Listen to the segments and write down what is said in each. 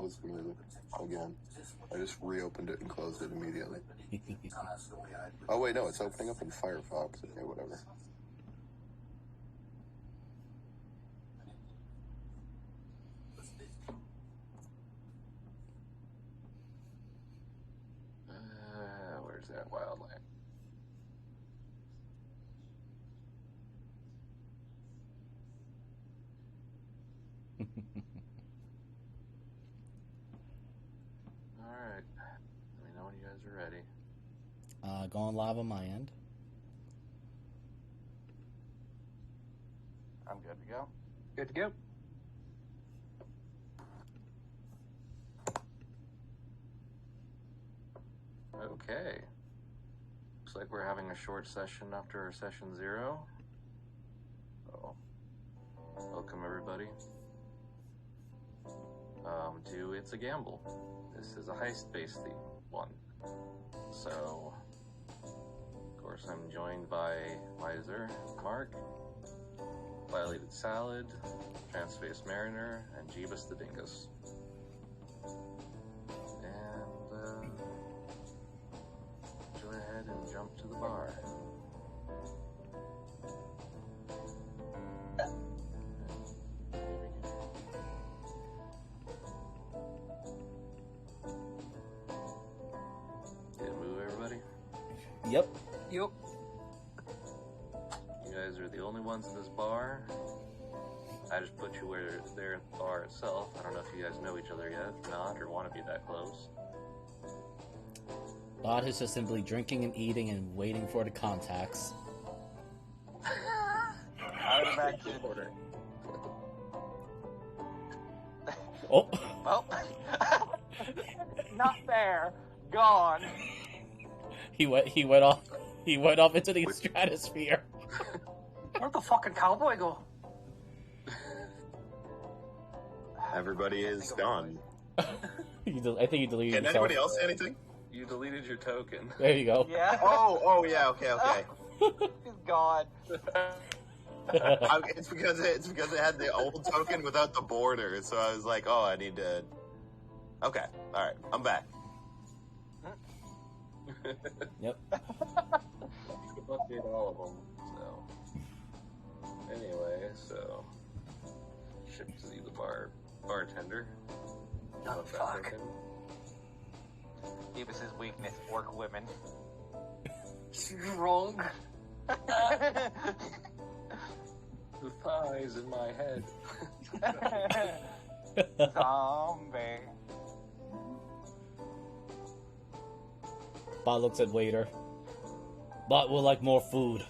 closed again. I just reopened it and closed it immediately. Oh wait, no, it's opening up in Firefox. Okay, whatever. Where's that wildlife? Alright. Let me know when you guys are ready. Going live on my end. I'm good to go. Good to go. Okay. Looks like we're having a short session after session 0. So, welcome everybody to It's a Gamble. This is a heist-based one. So, of course, I'm joined by Miser, Mark, Violated Salad, Transfaced Mariner, and Jeebus the Dingus. And, go ahead and jump to the bar. Yep. Yep. You guys are the only ones in this bar. I just put you where they're at the bar itself. I don't know if you guys know each other yet, or not, or want to be that close. Bot is just simply drinking and eating and waiting for the contacts. I would imagine. Oh. Well, not there. Gone. He went off into the stratosphere. Where'd the fucking cowboy go? Everybody is gone. I think you deleted Can yourself. anybody else say anything? You deleted your token. There you go. Yeah. Oh, yeah, okay. He's gone. It's because it had the old token without the border, so I was like, oh, I need to... Okay, alright, I'm back. Yep. You can update all of them, so... Anyway, so... Ship to the bartender. Oh, fuck. Davis's weakness, orc women. She's wrong. The thighs in my head. Zombie. Bot looks at waiter. Bot will like more food.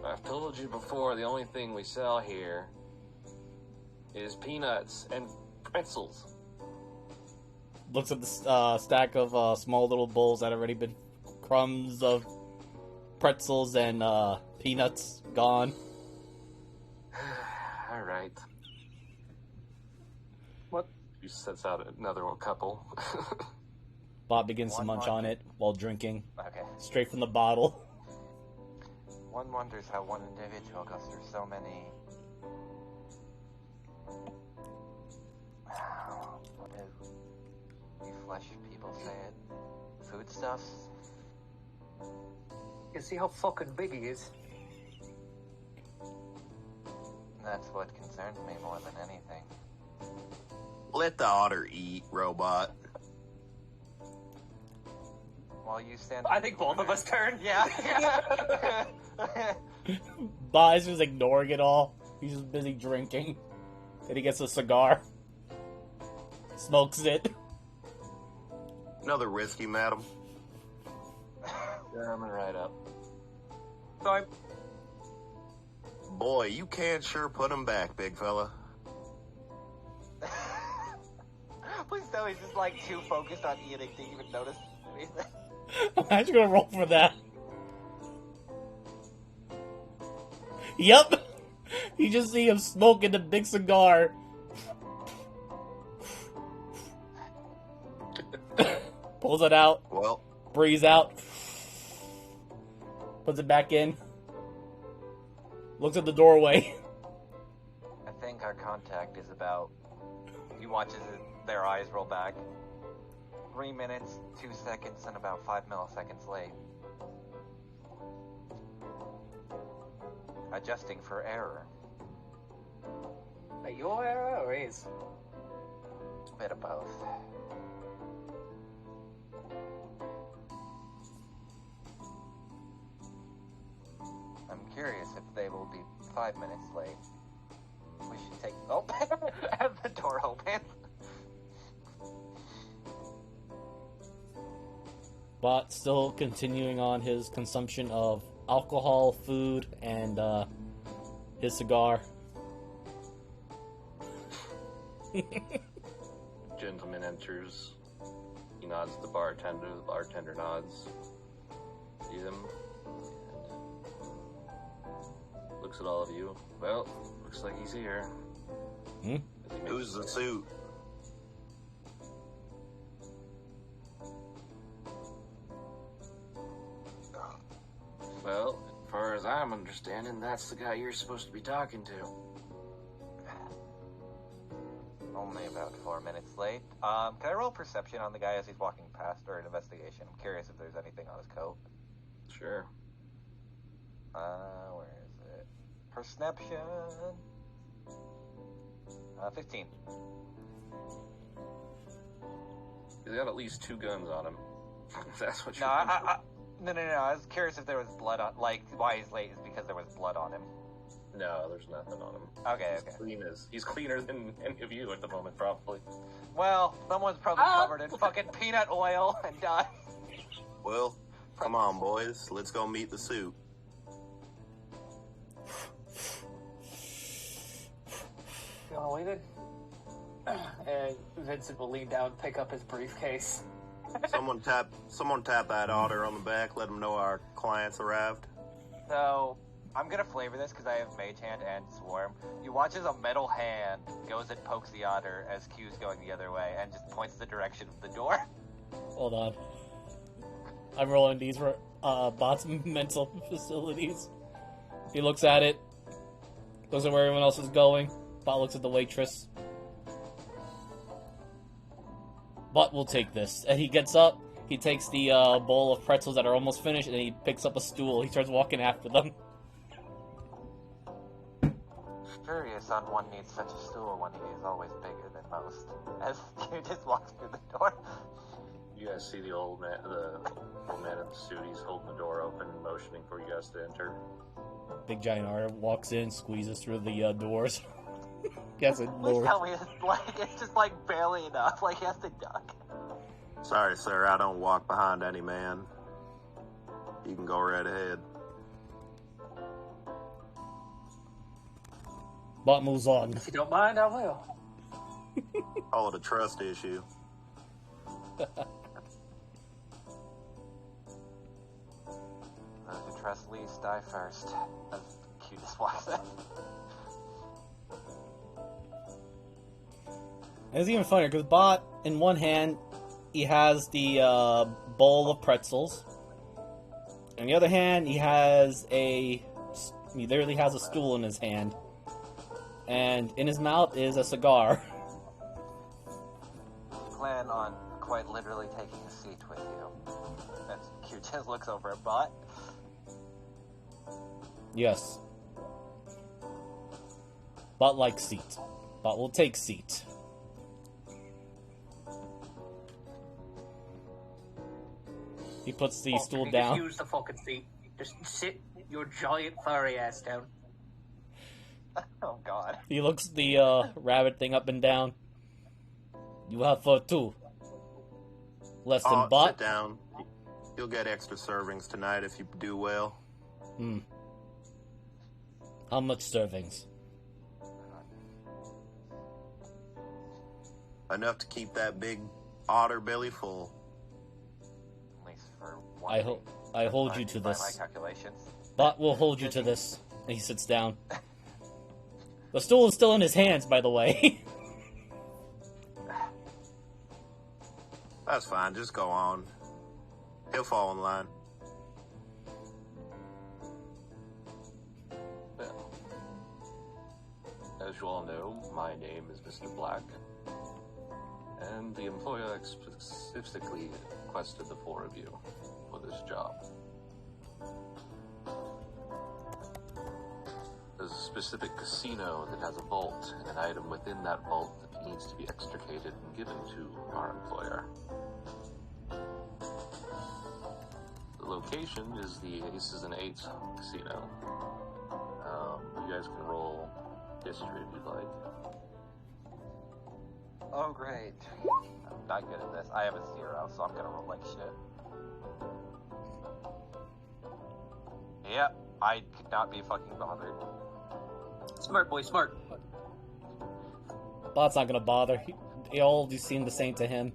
I've told you before, the only thing we sell here is peanuts and pretzels. Looks at the stack of small little bowls that have already been crumbs of pretzels and peanuts gone. All right. What? He sets out another couple. Bot begins to munch on it while drinking, Okay. straight from the bottle. One wonders how one individual goes through so many... What do you flesh people say it? Foodstuffs? You see how fucking big he is? That's what concerns me more than anything. Let the otter eat, robot. While you stand... I think both of us turned. Yeah. Bot is just ignoring it all. He's just busy drinking. Then he gets a cigar. Smokes it. Another whiskey, madam. Yeah, I'm gonna ride up. So Boy, you can sure put him back, big fella. Please tell he's just like too focused on eating to even notice anything. I'm actually gonna roll for that. Yep. You just see him smoking the big cigar. Pulls it out. Well, Breathes out. Puts it back in. Looks at the doorway. I think think our contact is about... He watches their eyes roll back. 3 minutes, 2 seconds, and about 5 milliseconds late. Adjusting for error. Your error or his? A bit of both. I'm curious if they will be 5 minutes late. We should take... Oh! Have the door open. Bot still continuing on his consumption of alcohol, food, and his cigar. Gentleman enters. He nods to the bartender. The bartender nods. See him. And looks at all of you. Well, looks like he's here. Hmm? Who's the suit? Well, as far as I'm understanding, that's the guy you're supposed to be talking to. Only about 4 minutes late. Can I roll perception on the guy as he's walking past, or an investigation? I'm curious if there's anything on his coat. Sure. Where is it? Perception. 15. He's got at least 2 guns on him. That's what No, you're no. I was curious if there was blood on. Like, why he's late is because there was blood on him. No, there's nothing on him. Okay, okay. He's cleaner than any of you at the moment, probably. Well, someone's probably covered in fucking peanut oil and died. Well, come on, boys. Let's go meet the suit. You wanna lead it? And Vincent will lean down and pick up his briefcase. Someone tap that otter on the back. Let them know our clients arrived. So, I'm gonna flavor this because I have Mage Hand and Swarm. You watch as a metal hand goes and pokes the otter as Q's going the other way and just points the direction of the door. Hold on. I'm rolling these for Bot's mental facilities. He looks at it. Looks at where everyone else is going. Bot looks at the waitress. Bot will take this. And he gets up. He takes the bowl of pretzels that are almost finished, and he picks up a stool. He starts walking after them. Curious on one needs such a stool when he is always bigger than most. As Q just walks through the door. You guys see the old man in the suit. He's holding the door open and motioning for you guys to enter. Big giant otter walks in, squeezes through the doors. Gets it Please lowered. tell me it's just like barely enough, like he has to duck. Sorry, sir. I don't walk behind any man. You can go right ahead. Bot moves on. If you don't mind, I will. Call it a trust issue. Those who trust least die first. As Q just walks in. It's even funnier because Bot, in one hand, he has the bowl of pretzels. On the other hand, he literally has a stool in his hand. And in his mouth is a cigar. Plan on quite literally taking a seat with you. And Q just looks over at Bot. Yes. Bot likes seat. Bot will take seat. He puts the stool Just down. use the fucking seat. Just sit your giant furry ass down. Oh god. He looks the rabbit thing up and down. You have for 2. Less than Sit Bot. down. You'll get extra servings tonight if you do well. How much servings? Enough to keep that big otter belly full. At least for one. I hold you to by this. my calculations. Bot will hold you to this. And he sits down. The stool is still in his hands, by the way. That's fine. Just go on. He'll fall in line. Well, as as you all know, my name is Mr. Black, and the employer specifically requested the four of you for this job. There's a specific casino that has a vault, and an item within that vault that needs to be extricated and given to our employer. The location is the Aces and Eights casino. You guys can roll history if you'd like. Oh, great. I'm not good at this. I have a 0, so I'm gonna roll like shit. Yep, I could not be fucking bothered. Smart boy, smart. Bot's not gonna bother. They all just seem the same to him.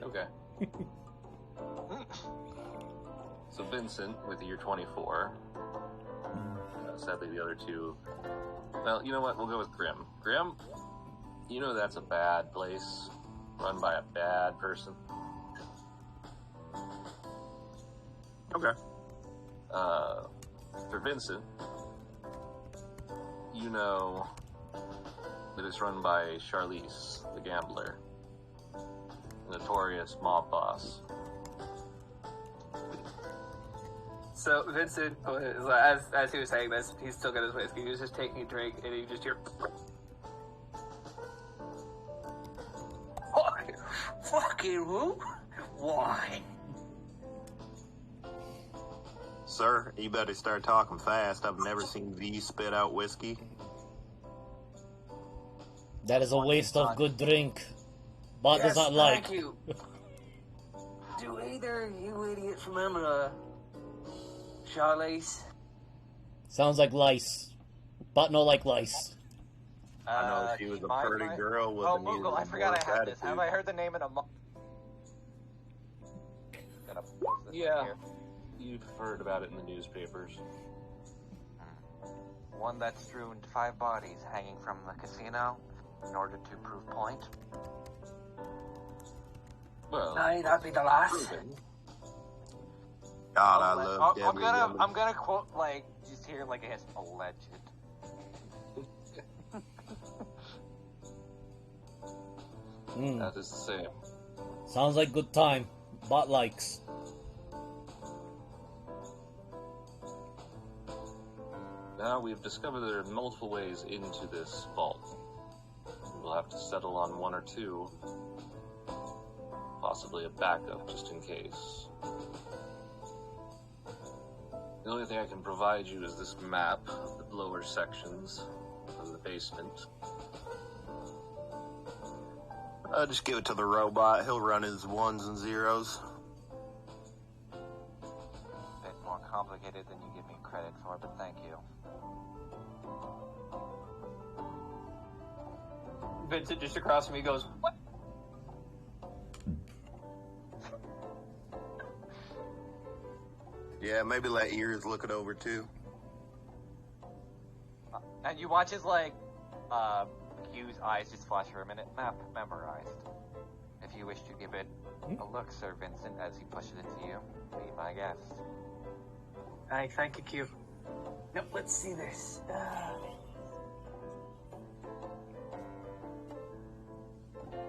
Okay. So Vincent, with year 24. Sadly, the other two... Well, you know what? We'll go with Grim. Grim, you know that's a bad place, run by a bad person. Okay. For Vincent, you know that it's run by Charlize, the gambler, a notorious mob boss. So Vincent, as he was saying this, he still got his whiskey. He was just taking a drink, and you just hear, "Fucking who? Why?" Sir, you better start talking fast. I've never seen V spit out whiskey. That is a waste of good drink. Bot does not like. Thank you. Do either you idiots remember Charlize? Sounds like lice. Bot no like lice. I know she was a pretty girl with Oh, a Moogle, I forgot I had this. Have I heard the name in a Yeah. You've heard about it in the newspapers. One that strewn 5 bodies hanging from the casino in order to prove point. Well, No, that'd be the last. proven. God, I love Debbie. I'm gonna quote, like, just here, like, it's alleged. That is the same. Sounds like good time. Bot likes. Now we've discovered there are multiple ways into this vault. We'll have to settle on one or two. Possibly a backup, just in case. The only thing I can provide you is this map of the lower sections of the basement. I'll just give it to the robot. He'll run his ones and zeros. A bit more complicated than you give me credit for, but thank you. Vincent just across from me goes, "What?" Yeah, maybe let Ears look it over too. And you watch as, like, Q's eyes just flash for a minute. Map memorized. If you wish to give it a look, Sir Vincent, as he pushes it to you, be my guest. Hey, thank you, Q. Now, let's see this.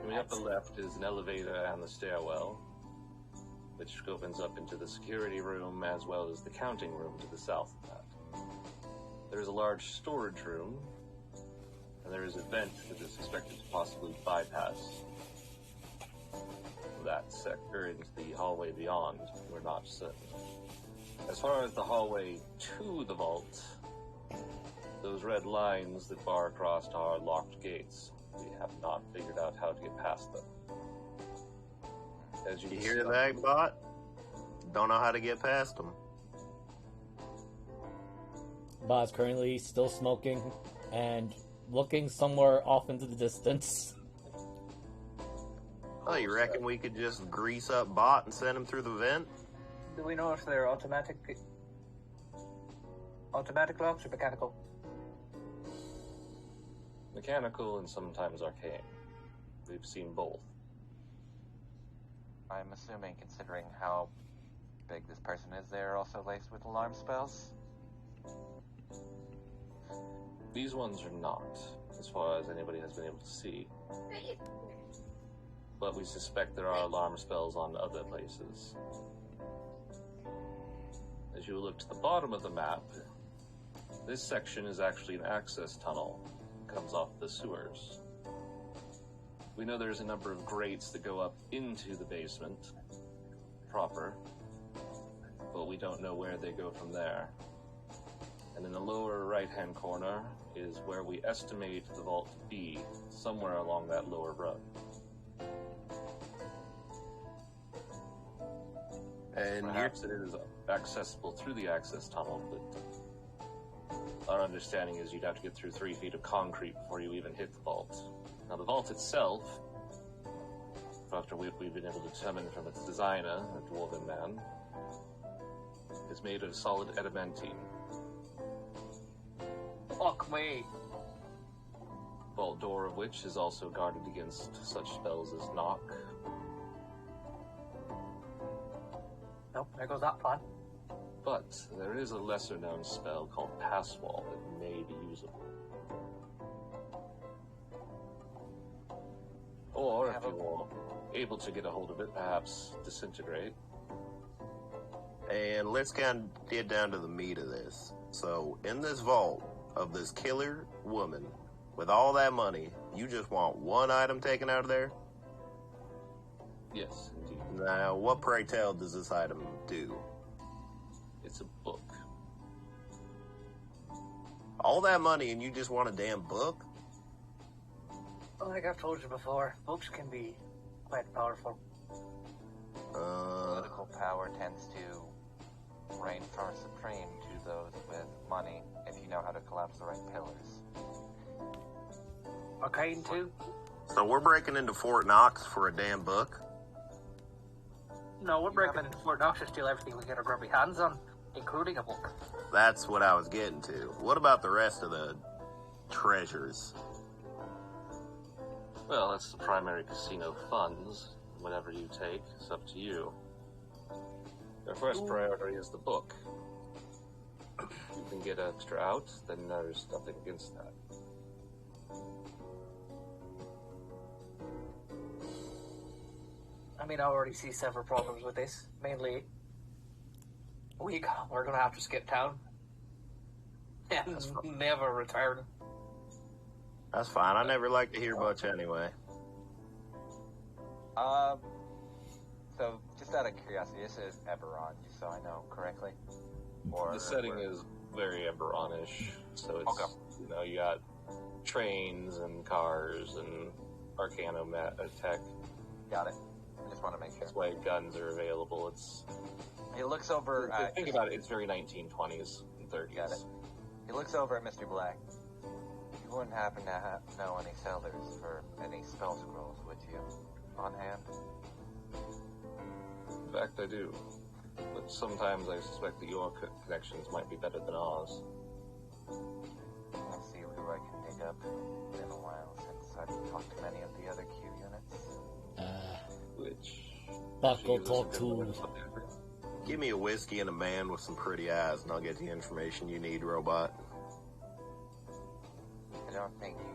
Coming up the left is an elevator and the stairwell, which opens up into the security room as well as the counting room to the south of that. There is a large storage room, and there is a vent that is expected to possibly bypass that sector into the hallway beyond. We're not certain. As far as the hallway to the vault, those red lines that bar across are locked gates. We have not figured out how to get past them. As You can hear see- that, bot? Don't know how to get past them. Bot's currently still smoking and looking somewhere off into the distance. Oh, you reckon we could just grease up bot and send him through the vent? Do we know if they're automatic locks or mechanical? Mechanical and sometimes arcane. We've seen both. I'm assuming, considering how big this person is, they're also laced with alarm spells. These ones are not, as far as anybody has been able to see. But we suspect there are alarm spells on other places. As you look to the bottom of the map, this section is actually an access tunnel. It comes off the sewers. We know there's a number of grates that go up into the basement proper, but we don't know where they go from there. And in the lower right-hand corner is where we estimate the vault to be, somewhere along that lower rung. And Perhaps it is accessible through the access tunnel, but our understanding is you'd have to get through 3 feet of concrete before you even hit the vault. Now, the vault itself, after we've been able to determine from its designer, a dwarven man, is made of solid adamantine. Fuck me. Vault door of which is also guarded against such spells as knock. Nope, there goes that plan. But there is a lesser known spell called Passwall that may be usable. Or, if you are able to get a hold of it, perhaps Disintegrate. And let's kind of get down to the meat of this. So, in this vault of this killer woman, with all that money, you just want one item taken out of there? Yes, indeed. Now, what, pray tell, does this item do? It's a book. All that money and you just want a damn book? Like I've told you before, books can be quite powerful. Political power tends to reign far supreme to those with money if you know how to collapse the right pillars. Arcane too? So we're breaking into Fort Knox for a damn book? No, we're breaking into Fort Knox to steal everything we get our grubby hands on, including a book. That's what I was getting to. What about the rest of the treasures? Well, that's the primary casino funds. Whatever you take, it's up to you. Your first priority is the book. If you can get extra out, then there's nothing against that. I mean, I already see several problems with this. Mainly, we're gonna have to skip town and never return. That's fine. I never like to hear much anyway. So just out of curiosity, this is Eberron, so I know correctly. Or The setting is very Eberron-ish, so it's, Okay. you know, you got trains and cars and Arcano tech. Got it. I just want to make sure. That's why guns are available. It's He looks over. think about it. It's very 1920s and 30s. Got it. He looks over at Mr. Black. You wouldn't happen to know any sellers for any spell scrolls, would you? On hand? In fact, I do. But sometimes I suspect that your connections might be better than ours. I'll see who I can dig up. It's been a while since I've talked to many of the other Q units. Which... Buckle she uses talk a good to. one. Give me a whiskey and a man with some pretty eyes, and I'll get the information you need, robot. I don't think you...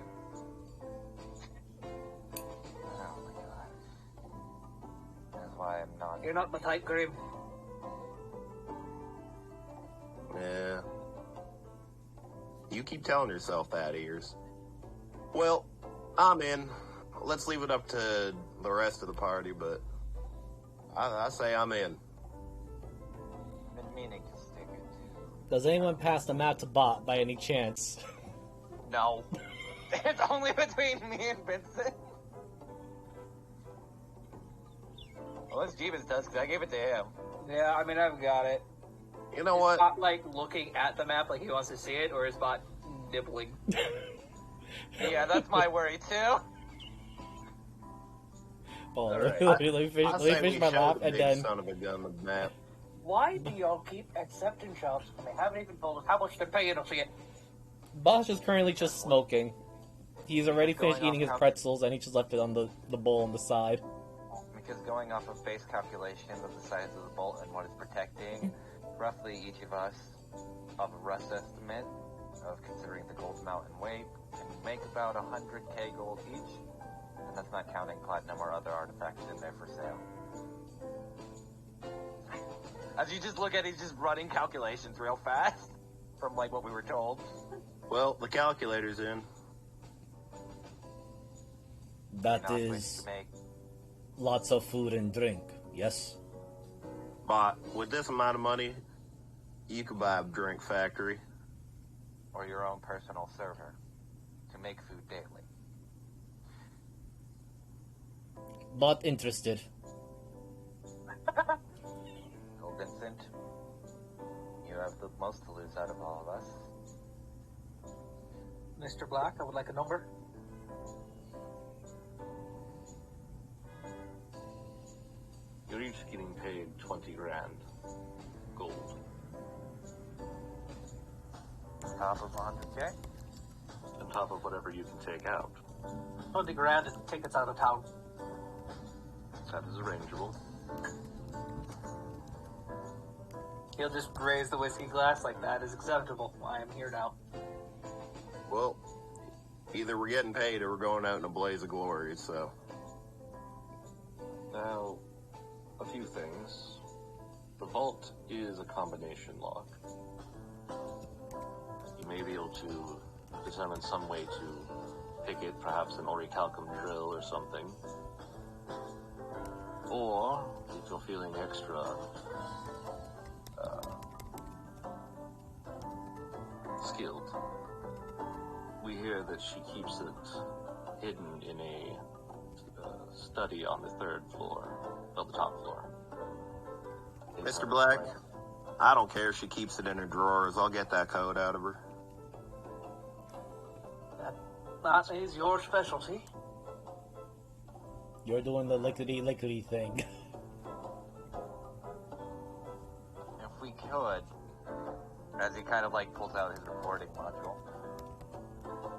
Oh my god. That's why I'm not... You're not my type, Grim. Yeah. You keep telling yourself that, Ears. Well, I'm in. Let's leave it up to the rest of the party, but I say I'm in. been meaning to stick it. Does anyone pass the map to Bot by any chance? No. It's only between me and Vincent. Unless Jeeves does, because I gave it to him. Yeah, I mean, I've got it. You know Is what? Bot, like, looking at the map like he wants to see it, or is Bot nibbling? Yeah, that's my worry, too. Oh, Alright. let me finish, I let me say finish we my show map the and big then... son of a gun the map. Why do y'all keep accepting jobs when they haven't even told us how much they're paying us yet? Bosch is currently just smoking. He's already Going finished eating off his how- pretzels and he just left it on the bowl on the side. Because going off of base calculations of the size of the bolt and what it's protecting, roughly each of us, of a rough estimate of considering the gold mountain about 100k gold each, and that's not counting platinum or other artifacts in there for sale. As you just look at it, he's just running calculations real fast from like what we were told. Well, the calculator's in. That Not wish is to make lots of food and drink, yes? But with this amount of money, you could buy a drink factory. or your own personal server to make food daily. Not interested. Well, Vincent, you have the most to lose out of all of us. Mr. Black, I would like a number. You're each getting paid 20 grand gold. On top of 100k? On top of whatever you can take out. 20 grand and tickets out of town. That is arrangeable. He'll just raise the whiskey glass like that is acceptable. I am here now. Well, either we're getting paid or we're going out in a blaze of glory, so. Now, a few things. The vault is a combination lock. You may be able to determine some way to pick it, perhaps an orichalcum drill or something. Or, if you're feeling extra skilled, we hear that she keeps it hidden in a study on the third floor, well, the top floor. Mr. Black, I don't care if she keeps it in her drawers. I'll get that code out of her. That is your specialty. You're doing the lickety thing. If we could, as he kind of like pulls out his recording module,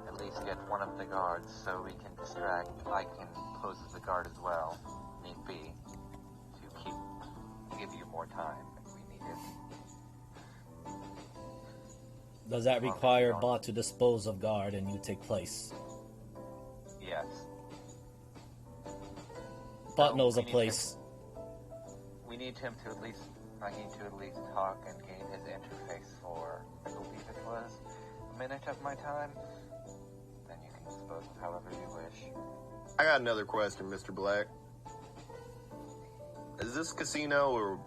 at least get one of the guards so we can distract, I can pose as a guard as well, need be, to give you more time if we need it. Does that require Bot to dispose of guard and you take place? Yes. Bot So, knows a we need place. We need him to at least, I need to at least talk and gain his interface for, I believe it was, a minute of my time. Then you can dispose of however you wish. I got another question, Mr. Black. Is this casino or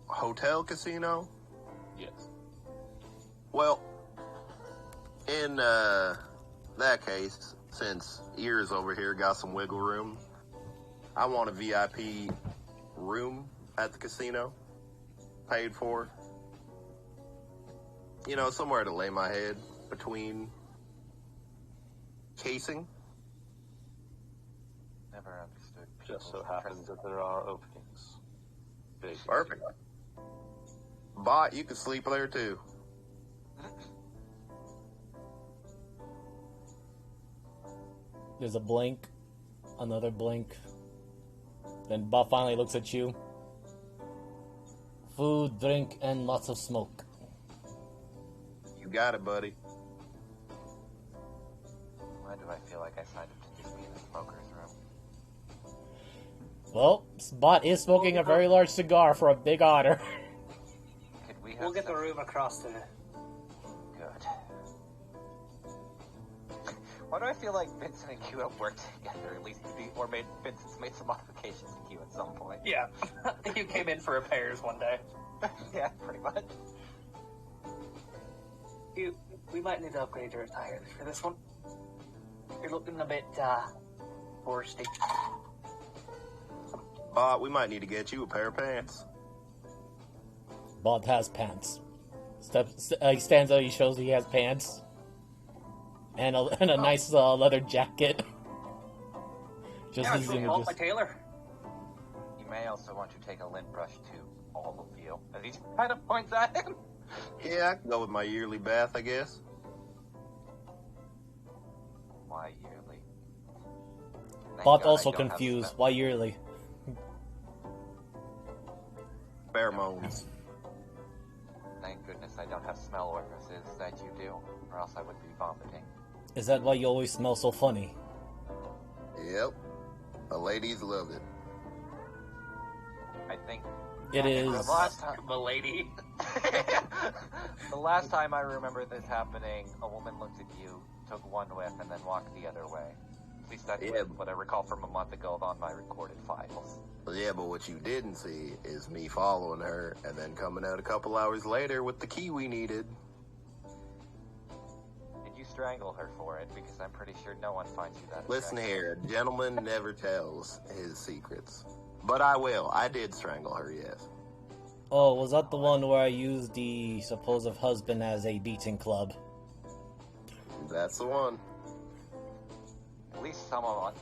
hotel casino? Yes. Well, in that case, since Ears over here got some wiggle room, I want a VIP room at the casino, paid for. You know, somewhere to lay my head between casing. Never understood. Just so people's happens interest. that there are openings. Big. Perfect. Bot, you can sleep there too. There's a blink, another blink. Then Bot finally looks at you. Food, drink, and lots of smoke. You got it, buddy. Why do I feel like I signed up to just be in the smoker's room? Well, Bot is smoking a very large cigar for a big honor. Could we have We'll get the some- room across to Good. Why do I feel like Vincent and Q have worked together at least, or Vincent's made some modifications to Q at some point? Yeah. You came in for repairs one day. Yeah, pretty much. We might need to upgrade your tires for this one. You're looking a bit, borsty. Bot, we might need to get you a pair of pants. Bot has pants. He stands up, he shows he has pants. And a nice leather jacket. Just Yeah, as sure, images. call my tailor. You may also want to take a lint brush to all of you, as he kind of points at him. Yeah, I can go with my yearly bath, I guess. Why yearly? Thank Bot God I also don't have confused. smell. Why yearly? Pheromones. Thank goodness I don't have smell orifices that you do, or else I would be vomiting. Is that why you always smell so funny? Yep. The ladies love it. I think It is. the last time, Milady. the last time I remember this happening, a woman looked at you, took one whiff, and then walked the other way. At least that's what I recall from a month ago on my recorded files. Yeah, but what you didn't see is me following her and then coming out a couple hours later with the key we needed. Did you strangle her for it? Because I'm pretty sure no one finds you that Listen attractive. here, a gentleman never tells his secrets. But I will. I did strangle her, yes. Oh, was that the one where I used the supposed husband as a beating club? That's the one. At least someone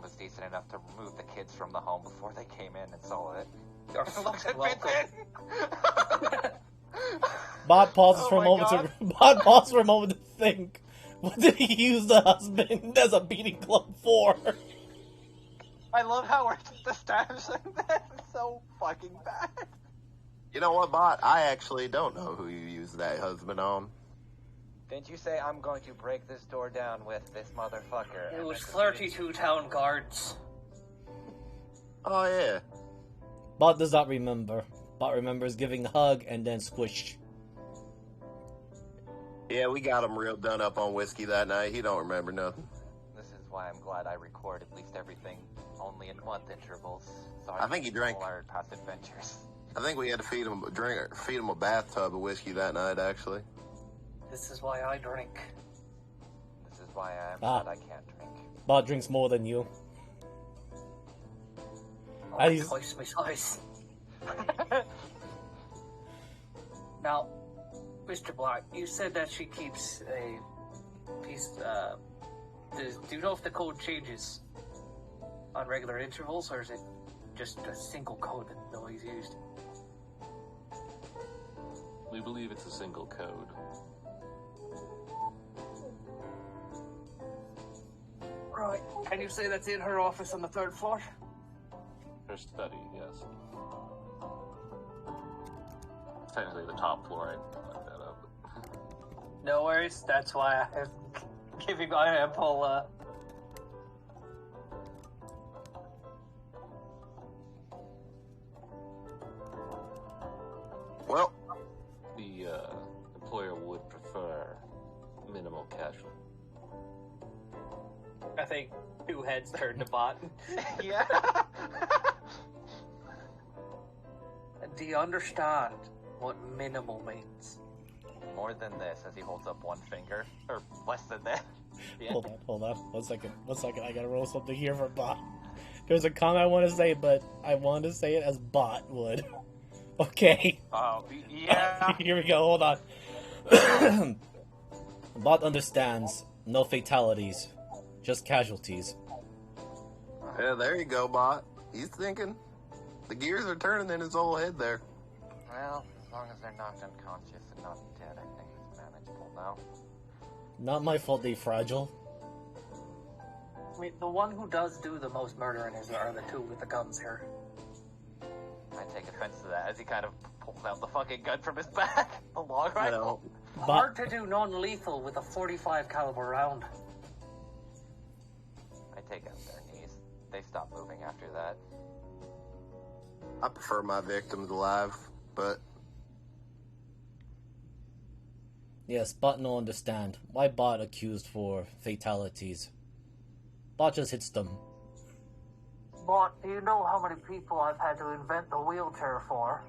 was decent enough to remove the kids from the home before they came in and saw it. You're Look at welcome. Vincent! Bot pauses Oh for a my moment God. to Bot pauses for a moment to think. What did he use the husband as a beating club for? I love how we're just establishing this. It's so fucking bad. You know what, Bot? I actually don't know who you used that husband on. Didn't you say I'm going to break this door down with this motherfucker? It was 32 town guards. Oh, yeah. Bot does not remember. Bot remembers giving a hug and then squish. Yeah, we got him real done up on whiskey that night. He don't remember nothing. This is why I'm glad I record at least everything only in month intervals. So I think he drank. all our past adventures. I think we had to feed him a bathtub of whiskey that night, actually. This is why I drink. This is why I'm Ah. glad I can't drink. Bot drinks more than you. I'm He's- twice my size. Now, Mr. Black, you said that she keeps a piece. Do you know if the code changes on regular intervals, or is it just a single code that nobody's used? We believe it's a single code. Right. Can you say that's in her office on the 3rd floor? Her study, yes. Technically the top floor, I fucked that up. No worries. That's why I'm giving my ample. Well, The employer would prefer minimal casual. I think 2 heads turn to bot. Yeah. Do you understand what minimal means? More than this, as he holds up one finger, or less than that. Yeah. Hold on. 1 second. I gotta roll something here for Bot. There's a comment I want to say, but I want to say it as Bot would. Okay. Oh, yeah. Here we go. Hold on. Bot understands. No fatalities. Just casualties. yeah, there you go, Bot. He's thinking. The gears are turning in his old head there. Well, as long as they're knocked unconscious and not dead, I think it's manageable now. Not my fault they fragile. I mean, the one who does do the most murdering are the 2 with the guns here. I take offense to that as he kind of pulls out the fucking gun from his back. The long I rifle. know. Hard to do non-lethal with a 45 caliber round. I take out their knees. They stop moving after that. I prefer my victims alive, but Yes, Bot no understand. Why Bot accused for fatalities? Bot just hits them. But do you know how many people I've had to invent the wheelchair for?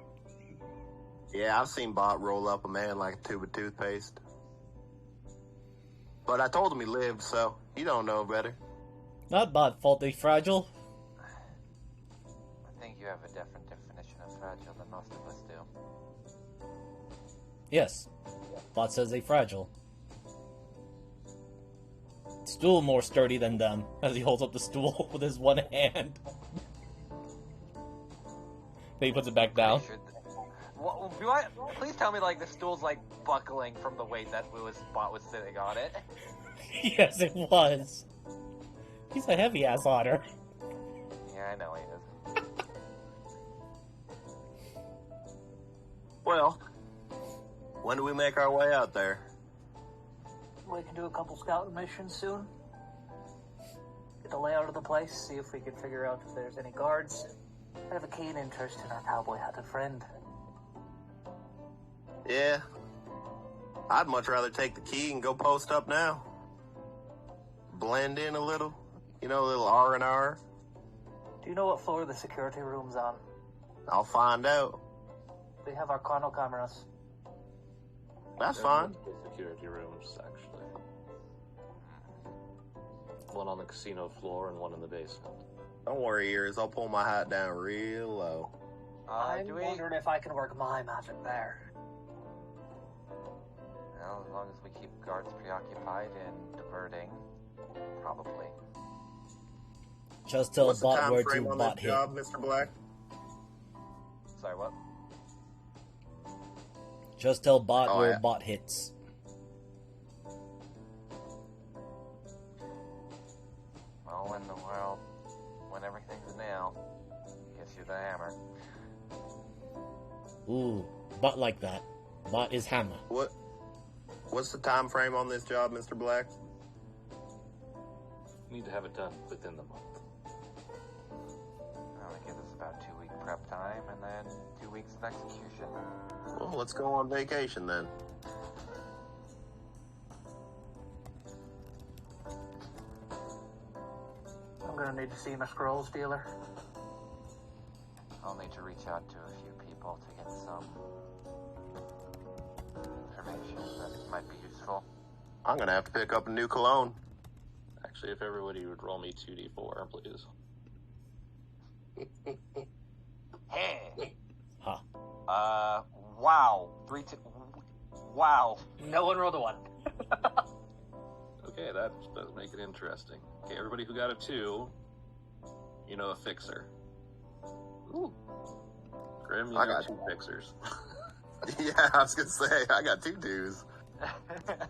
yeah, I've seen Bot roll up a man like a tube of toothpaste. But I told him he lived, so he don't know better. Not Bot fault they fragile. I think you have a different definition of fragile than most of us do. Yes. Bot says they fragile. Stool more sturdy than them, as he holds up the stool with his one hand. Then he puts it back down. Please tell me, like, the stool's, like, buckling from the weight that Bot was sitting on it. Yes, it was. He's a heavy ass otter. Yeah, I know he is. Well, when do we make our way out there? we can do a couple scouting missions soon. Get the layout of the place, see if we can figure out if there's any guards. I have a keen interest in our cowboy-hatted friend. Yeah. I'd much rather take the key and go post up now. Blend in a little. You know, a little R&R. Do you know what floor the security room's on? I'll find out. We have our chrono cameras. That's There are fine. multiple security rooms, actually. One on the casino floor and one in the basement. Don't worry, Ears. I'll pull my hat down real low. I'm Do we? wondering if I can work my magic there. Well, as long as we keep guards preoccupied and diverting, probably. Just tell What's the bot time where frame to on bot this hit. job, Mr. Black? Sorry, what? Just tell bot Oh, where yeah. bot hits. Well, when everything's a nail, gives you the hammer. Ooh, bot like that. Bot is hammer. What's the time frame on this job, Mr. Black? Need to have it done within the month. Well, it gives us about 2-week prep time and then 2 weeks of execution. Well, let's go on vacation then. I'm gonna need to see my scrolls dealer. I'll need to reach out to a few people to get some information that might be useful. I'm gonna have to pick up a new cologne. Actually, if everybody would roll me 2d4, please. Hey! Huh. Wow. Wow. No one rolled a 1. Okay, that does make it interesting. Okay, everybody who got a 2, you know a fixer. Ooh. Grim, you I know got 2 fixers. Yeah, I was gonna say, I got 2 dues. Who the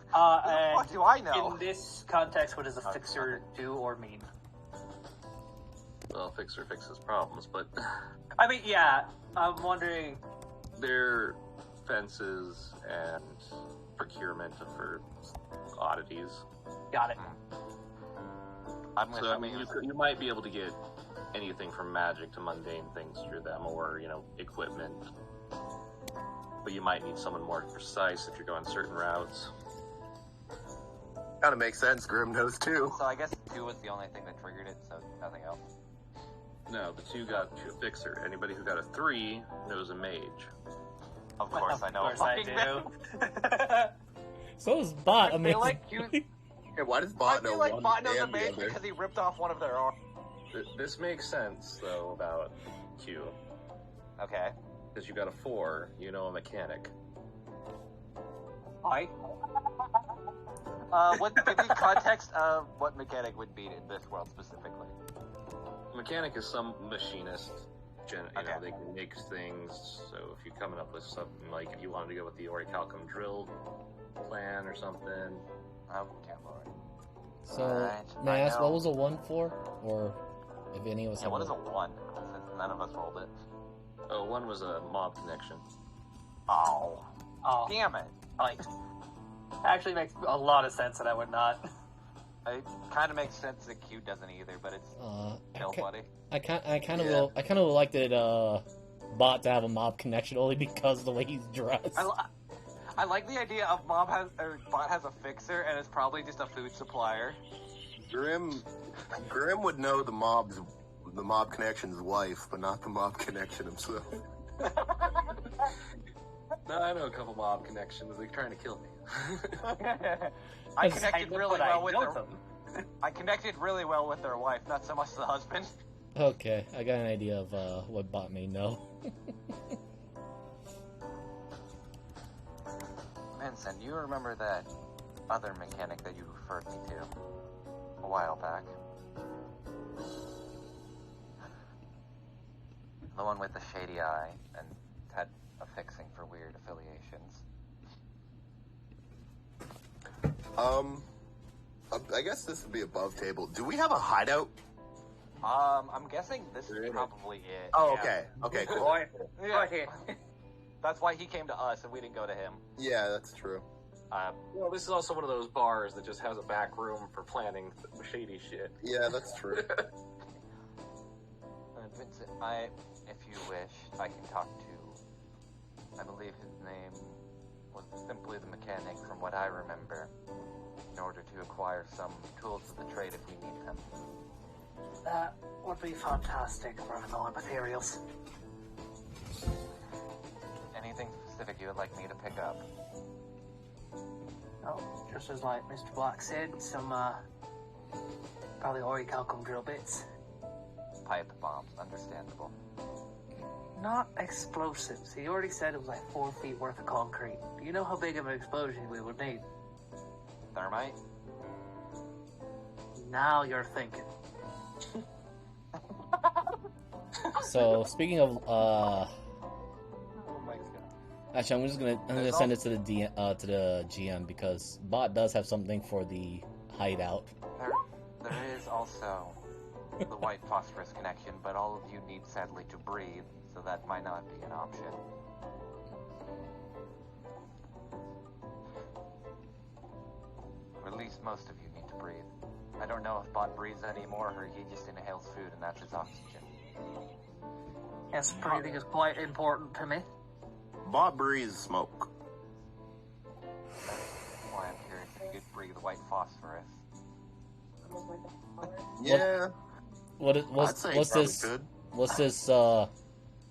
fuck do I know? In this context, what does a Oh, fixer do or mean? Well, fixer fixes problems, but I mean, yeah, I'm wondering. they're fences and procurement for oddities. Got it. I'm So, I mean, you might be able to get anything from magic to mundane things through them, or, equipment. But you might need someone more precise if you're going certain routes. Kinda makes sense, Grim knows too. So I guess 2 was the only thing that triggered it, so nothing else. No, the 2 got to a fixer. Anybody who got a 3 knows a mage. Of course I know. Of course I do. So is bot. I I mean, feel like you. Yeah, why does I Bot know feel like one Bot knows a and the mage other? because he ripped off one of their arms. This makes sense, though, about Q. Okay. Because you got a 4, you know a mechanic. Hi. What give me context of what mechanic would be in this world specifically? Mechanic is some machinist. Okay. They can make things. So if you're coming up with something like if you wanted to go with the orichalcum drill plan or something, Oh, dear lord. so Alright, may I I ask know. what was a 1 for, or if any of us Yeah, have what is a- a 1? Since none of us rolled it. oh, 1 was a mob connection. Oh. Oh, Damn it. like, actually makes a lot of sense that I would not. It kind of makes sense that Q doesn't either, but it's still funny. I kind of Yeah. would like that bot to have a mob connection only because of the way he's dressed. I like the idea of Bot has a fixer and it's probably just a food supplier. Grim would know the mob connection's wife, but not the mob connection himself. No, I know a couple mob connections. They're trying to kill me. I That's connected kind of really what I well with know their. them. I connected really well with their wife, not so much the husband. Okay, I got an idea of what bot may know. Vincent, you remember that other mechanic that you referred me to a while back? The one with the shady eye and had a fixing for weird affiliations. I guess this would be above table. Do we have a hideout? I'm guessing this is Really? probably it. Oh, yeah. okay. Okay, cool. Boy, Yeah. That's why he came to us and we didn't go to him. Yeah, that's true. Well, this is also one of those bars that just has a back room for planning shady shit. Yeah, that's true. Vincent, if you wish, I can talk to, I believe his name was simply the mechanic from what I remember, in order to acquire some tools of the trade if we need them. That would be fantastic for more materials. Anything specific you would like me to pick up? Oh, just as like Mr. Black said, some probably orichalcum drill bits. Pipe bombs, understandable. Not explosives. He already said it was like 4 feet worth of concrete. Do you know how big of an explosion we would need? Thermite? Now you're thinking. So speaking of, Oh my god. actually, I'm gonna send it to the GM because Bot does have something for the hideout. There is also the white phosphorus connection, but all of you need sadly to breathe, so that might not be an option. Or at least most of you need to breathe. I don't know if Bot breathes anymore or he just inhales food and that's his oxygen. Yes, breathing is quite important to me. Bob breathes smoke. That's why I'm curious if you could breathe white phosphorus. Yeah, I'd What's say what's probably this? could. What's this?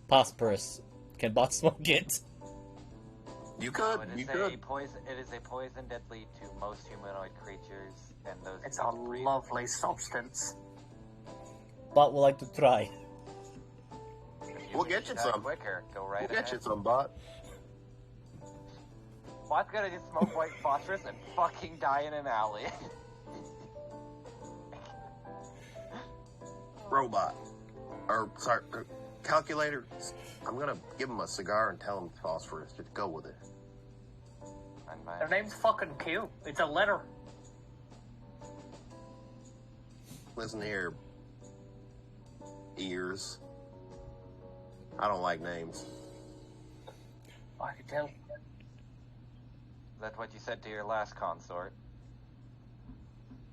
Phosphorus? Can Bot smoke it? You could. So You it is a poison deadly to most humanoid creatures, and those It's who a need to breathe. lovely substance. Bot would like to try. If We'll wish get to you die some. quicker, go right We'll ahead. get you some, Bot. Bot's gonna just smoke white phosphorus and fucking die in an alley. Robot. Or, sorry, calculator. I'm gonna give him a cigar and tell him phosphorus. Just go with it. And my- Their name's fucking Q. It's a letter. Listen here, ears. I don't like names. I can tell. That's what you said to your last consort.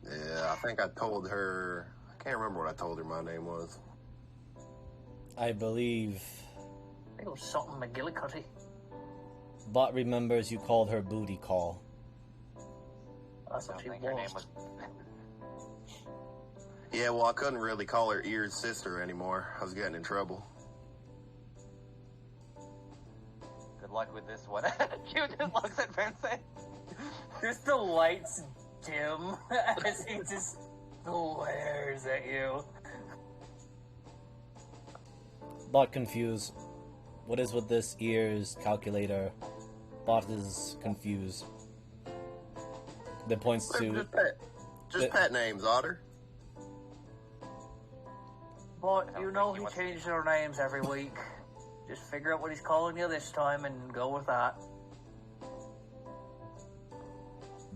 Yeah, I think I told her. I can't remember what I told her my name was. I believe I think it was something McGillicuddy. Bot remembers you called her booty call. That's I what don't she think her name was. was. Yeah, well, I couldn't really call her Ears' sister anymore. I was getting in trouble. Good luck with this one. Q just looks at Vincent. Just the lights dim as he just glares at you. Bot confused. What is with this ears calculator? Bot is confused. Then points to Just pet names, Otter. But I you don't know think he he wants- changes their names every week. Just figure out what he's calling you this time and go with that.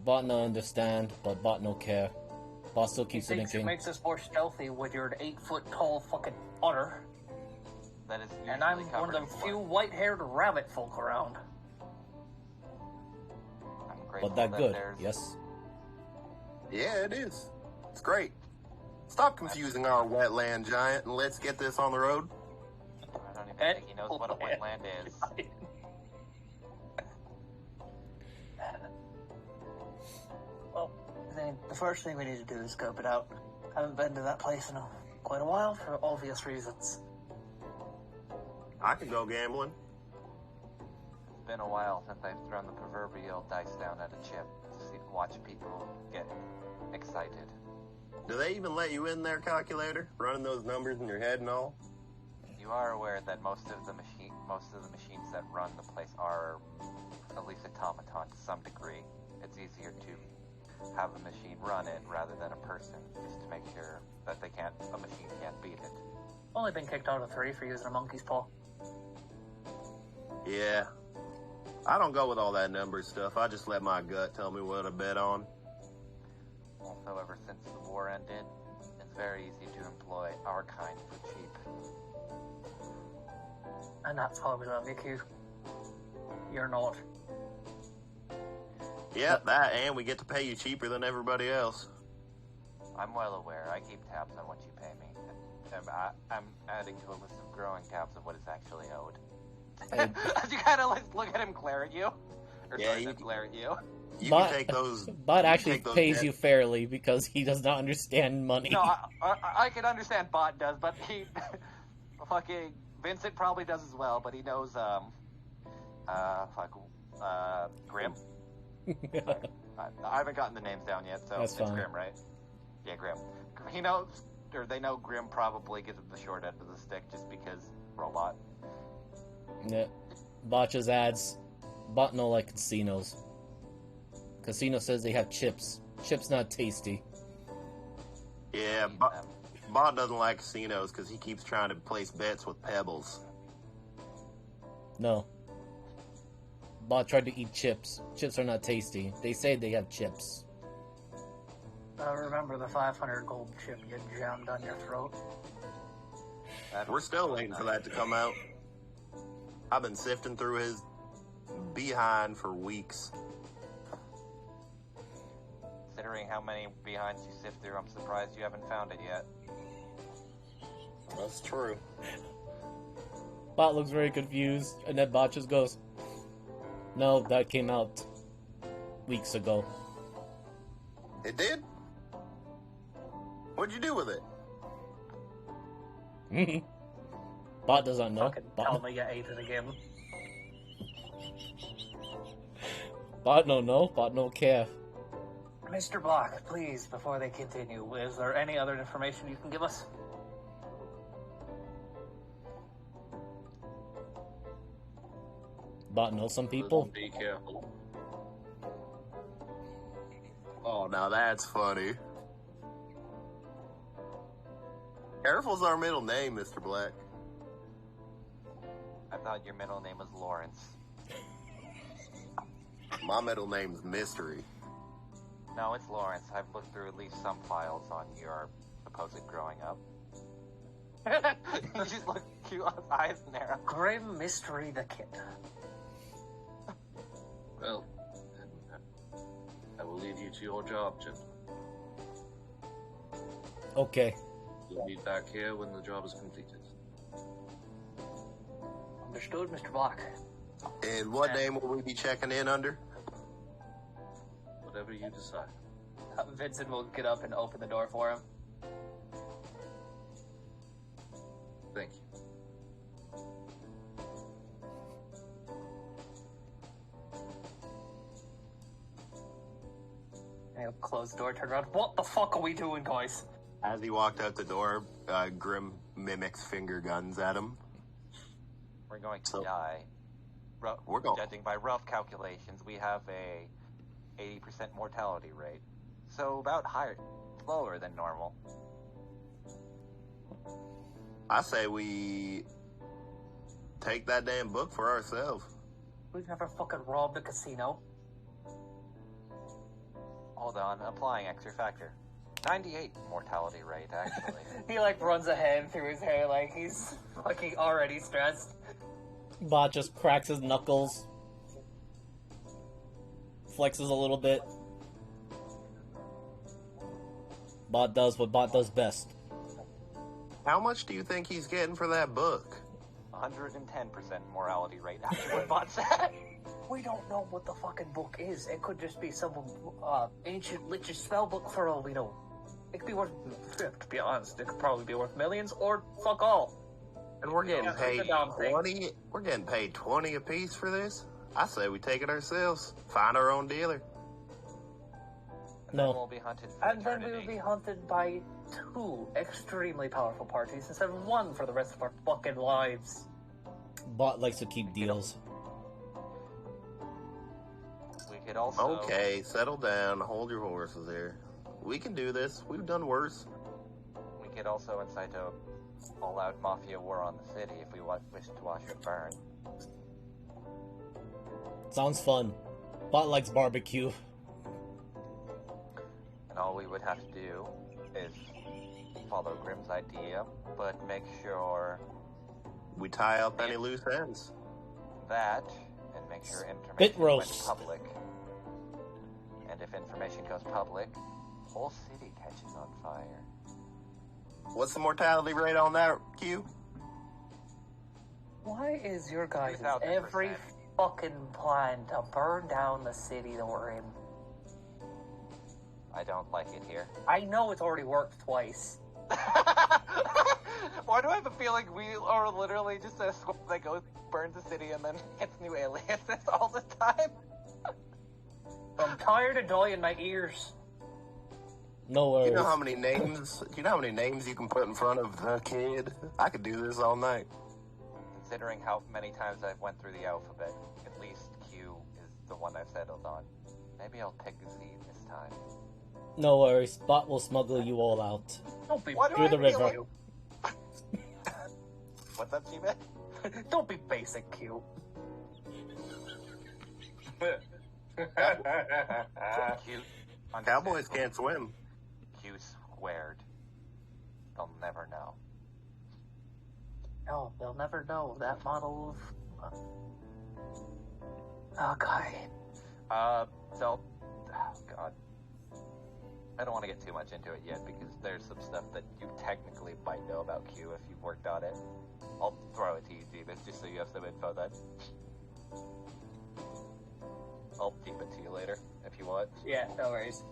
Bot no understand, but Bot no care. Bot still He keeps thinks it thinking. makes us more stealthy when you're an 8-foot tall fucking otter. That is usually And I'm one covered of in the blood. few white-haired rabbit folk around. I'm grateful But that good, there's- yes. Yeah, it is. It's great. Stop confusing our wetland giant and let's get this on the road. I don't even think he knows what a wetland is. Well, I think the first thing we need to do is scope it out. Haven't been to that place in quite a while for obvious reasons. I can go gambling. It's been a while since I've thrown the proverbial dice down at a chip to watch people get excited. Do they even let you in there, calculator? Running those numbers in your head and all? You are aware that most of the machines that run the place are at least automaton to some degree. It's easier to have a machine run it rather than a person, just to make sure that a machine can't beat it. Only been kicked out of 3 for using a monkey's paw. Yeah. I don't go with all that number stuff. I just let my gut tell me what to bet on. Also, ever since the war ended, it's very easy to employ our kind for cheap. And that's why we love you, Q. You're not. Yeah, that, and we get to pay you cheaper than everybody else. I'm well aware. I keep tabs on what you pay me. I'm adding to a list of growing tabs of what is actually owed. You kind of look at him glare at you. Or Yeah, sorry, you- glare at you. You But- can take those. Bot actually take those pays debt- you fairly because he does not understand money. No, I can understand Bot does, but he... fucking... Vincent probably does as well, but he knows, Grim? I haven't gotten the names down yet, so That's it's fine. Grim, right? Yeah, Grim. He knows, or they know Grim probably gives him the short end of the stick just because robot. Yeah. Bot just adds, Bot no like casinos. Casino says they have chips. Chips not tasty. Yeah, Bot doesn't like casinos because he keeps trying to place bets with pebbles. No. Bot tried to eat chips. Chips are not tasty. They say they have chips. Remember the 500 gold chip you jammed on your throat? We're still waiting for that to come out. I've been sifting through his behind for weeks. Considering how many behinds you sift through, I'm surprised you haven't found it yet. That's true. Bot looks very confused, and then Bot just goes, "No, that came out weeks ago." It did? What'd you do with it? Bot doesn't know. Fucking tell me you ate it again. Bot no know. Bot no care. Mr. Block, please, before they continue, is there any other information you can give us? Bot knows some people. Be careful. Oh, now that's funny. Careful's our middle name, Mr. Black. I thought your middle name was Lawrence. My middle name's Mystery. No, it's Lawrence. I've looked through at least some files on your supposed growing up. You just look cute, eyes narrow. Grim Mystery the Kid. Well, then, I will leave you to your job, gentlemen. Okay. You'll be back here when the job is completed. Understood, Mr. Block. And what name will we be checking in under? Whatever you decide. Vincent will get up and open the door for him. Thank you. And he'll close the door, turn around. What the fuck are we doing, guys? As he walked out the door, Grim mimics finger guns at him. We're going to So- die. We're going- Judging by rough calculations, we have a 80% mortality rate. So about lower than normal. I say we take that damn book for ourselves. We've never fucking robbed a casino. Hold on, applying extra factor. 98 mortality rate, actually. He like runs a hand through his hair like he's fucking already stressed. Bot just cracks his knuckles. Flexes a little bit. Bot does what Bot does best. How much do you think he's getting for that book? 110% morality rate, after what Bot said. We don't know what the fucking book is. It could just be some ancient lich's spell book for all we know. It could be worth, to be honest, it could probably be worth millions or fuck all. And we're getting Yeah, it's paid a dumb thing. 20. We're getting paid 20 apiece for this. I say we take it ourselves. Find our own dealer. And then No. we'll be hunted for And then we eternity. will be hunted by two extremely powerful parties instead of one for the rest of our fucking lives. Bot likes to keep deals. We could also... Okay, settle down. Hold your horses there. We can do this. We've done worse. We could also incite a all-out mafia war on the city if we wish to watch it burn. Sounds fun. Bot likes barbecue. And all we would have to do is follow Grimm's idea, but make sure We tie up any loose ends. that, and make sure Bit information went roast. public. And if information goes public, whole city catches on fire. What's the mortality rate on that, Q? Why is your guys' 3,000%. every fucking plan to burn down the city that we're in? I don't like it here. I know it's already worked twice. Why do I have a feeling we are literally just a squad that goes, burns the city, and then gets new aliases all the time? I'm tired of dying my ears. No worries. You know how many names? You know how many names you can put in front of the kid? I could do this all night. Considering how many times I've went through the alphabet, at least Q is the one I've settled on. Maybe I'll pick Z this time. No worries. Bot will smuggle you all out. Don't be What do Through I the feel river. like- What's up, G-Man? Don't be basic, Q. Q. Cowboys can't swim. Q squared. They'll never know. No, they'll never know that model of... Okay. So, oh God. I don't want to get too much into it yet because there's some stuff that you technically might know about Q if you've worked on it. I'll throw it to you, Jeebus, just so you have some info then. I'll keep it to you later if you want. Yeah, no worries.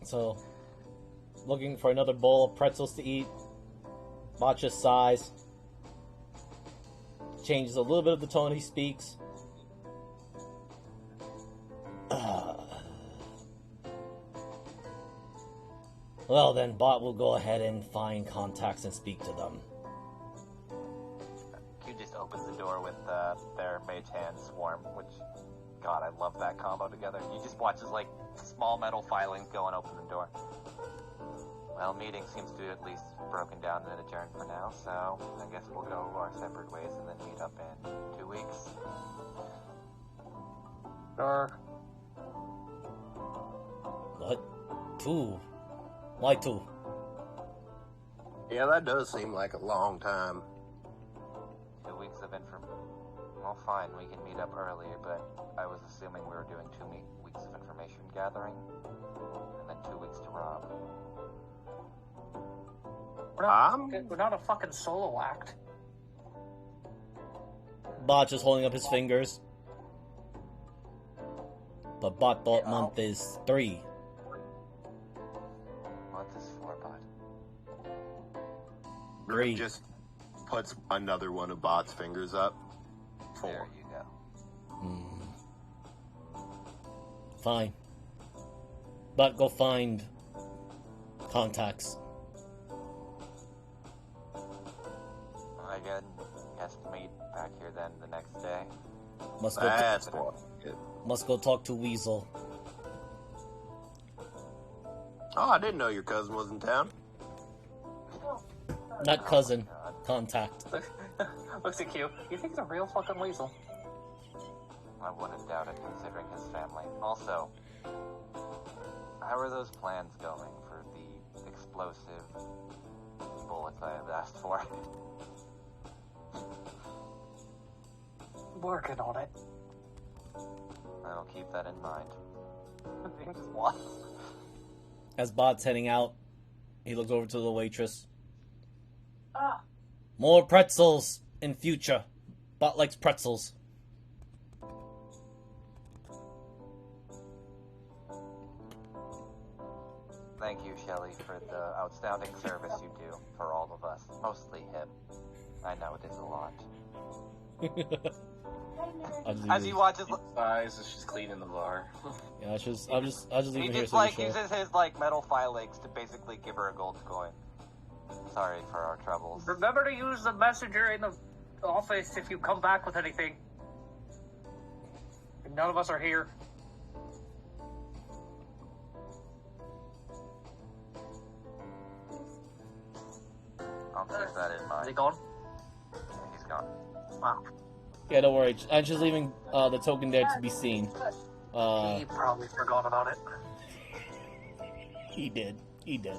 So, looking for another bowl of pretzels to eat. Bot just sighs. Changes a little bit of the tone he speaks. Well then, Bot will go ahead and find contacts and speak to them. Q just opens the door with their mage hand swarm, which, God, I love that combo together. You just watch as, like, small metal filings go and open the door. Well, meeting seems to at least broken down and adjourned for now, so I guess we'll go our separate ways and then meet up in 2 weeks. What? 2? Why 2? Yeah, that does seem like a long time. 2 weeks of information. Well, fine, we can meet up earlier, but I was assuming we were doing 2 weeks of information gathering, and then 2 weeks to rob. We're not a fucking solo act. Bot just holding up his fingers. But Bot thought month is 3. Month is 4, bud. Grim just puts another one of Bot's fingers up. 4. There you go. Fine. But go find contacts. I guess meet back here then the next day. Must go. That's what. Must go talk to Weasel. Oh, I didn't know your cousin was in town. Not cousin. Contact. Looks at Q. You think he's a real fucking weasel? I wouldn't doubt it considering his family. Also, how are those plans going for the explosive bullets I have asked for? Working on it. I'll keep that in mind. What? As Bot's heading out, he looks over to the waitress. Ah. More pretzels in future. Bot likes pretzels. Thank you, Shelley, for the outstanding service you do for all of us. Mostly him. I know it is a lot. As he watches, Eyes as she's cleaning the bar. Yeah, I'll just leave he it here. just So like you uses his like metal filings to basically give her a gold coin. Sorry for our troubles. Remember to use the messenger in the office if you come back with anything. None of us are here. I'll keep that in Is mind. he gone? He's gone. Wow. Yeah, don't worry. I'm just leaving the token there to be seen. He probably forgot about it. He did. He did.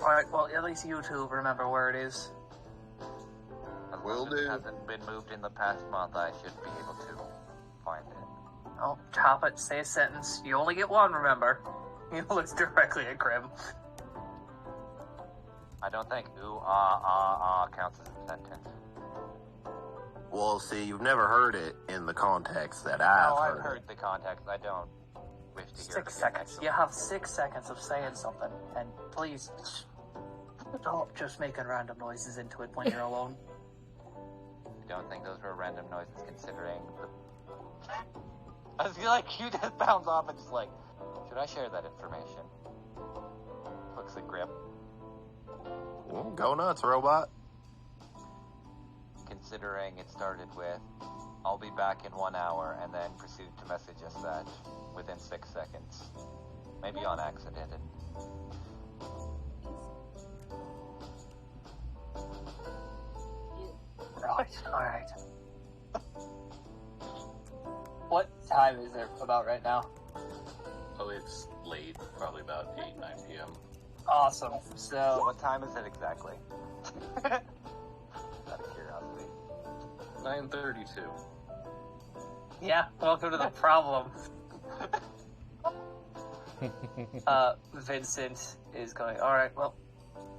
Alright, well, at least you two remember where it is. At Will If it do. hasn't been moved in the past month, I should be able to find it. Oh, chop it. Say a sentence. You only get one, remember. He looks directly at Grim. I don't think ooh, ah counts as a sentence. Well, see, you've never heard it in the context that No, I've I've heard the context. I don't wish to hear 6 it seconds. again, You have 6 seconds of saying something. And please, stop just making random noises into it when you're alone. I don't think those were random noises considering the... I feel like you just bounce off and just like, should I share that information? Looks at Grip. Well, go nuts, robot. Considering it started with, I'll be back in 1 hour, and then proceeded to message us that within 6 seconds. Maybe on accident. Right, alright. What time is it about right now? Oh, it's late, probably about 8, 9 p.m. Awesome. So, What time is it exactly? Out of curiosity. 9:32. yeah, welcome to the problem. Vincent is going, alright, well,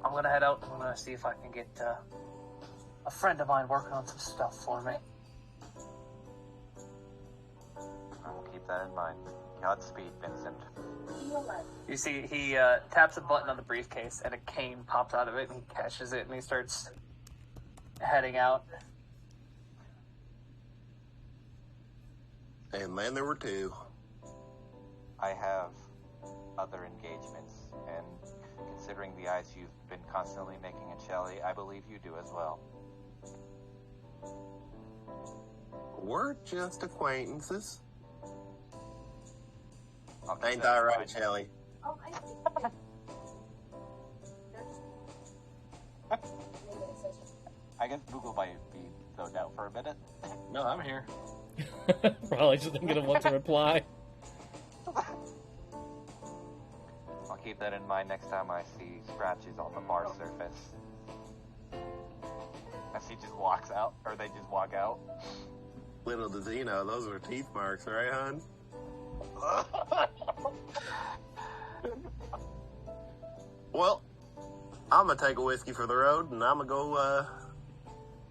I'm gonna head out. I'm gonna see if I can get a friend of mine working on some stuff for me. I will keep that in mind. Godspeed, Vincent. You see, he taps a button on the briefcase, and a cane pops out of it, and he catches it, and he starts heading out. And then there were two. I have other engagements, and considering the ice you've been constantly making in Shelly, I believe you do as well. We're just acquaintances. I'll keep Ain't that that in right, mind. Shelly? I guess Google might be zoned out for a minute. No, I'm here. Probably just thinking of what to reply. I'll keep that in mind next time I see scratches on the bar surface. As he just walks out, or they just walk out. Little does he know, those were teeth marks, right, hon? Well, I'm gonna take a whiskey for the road, and I'm gonna go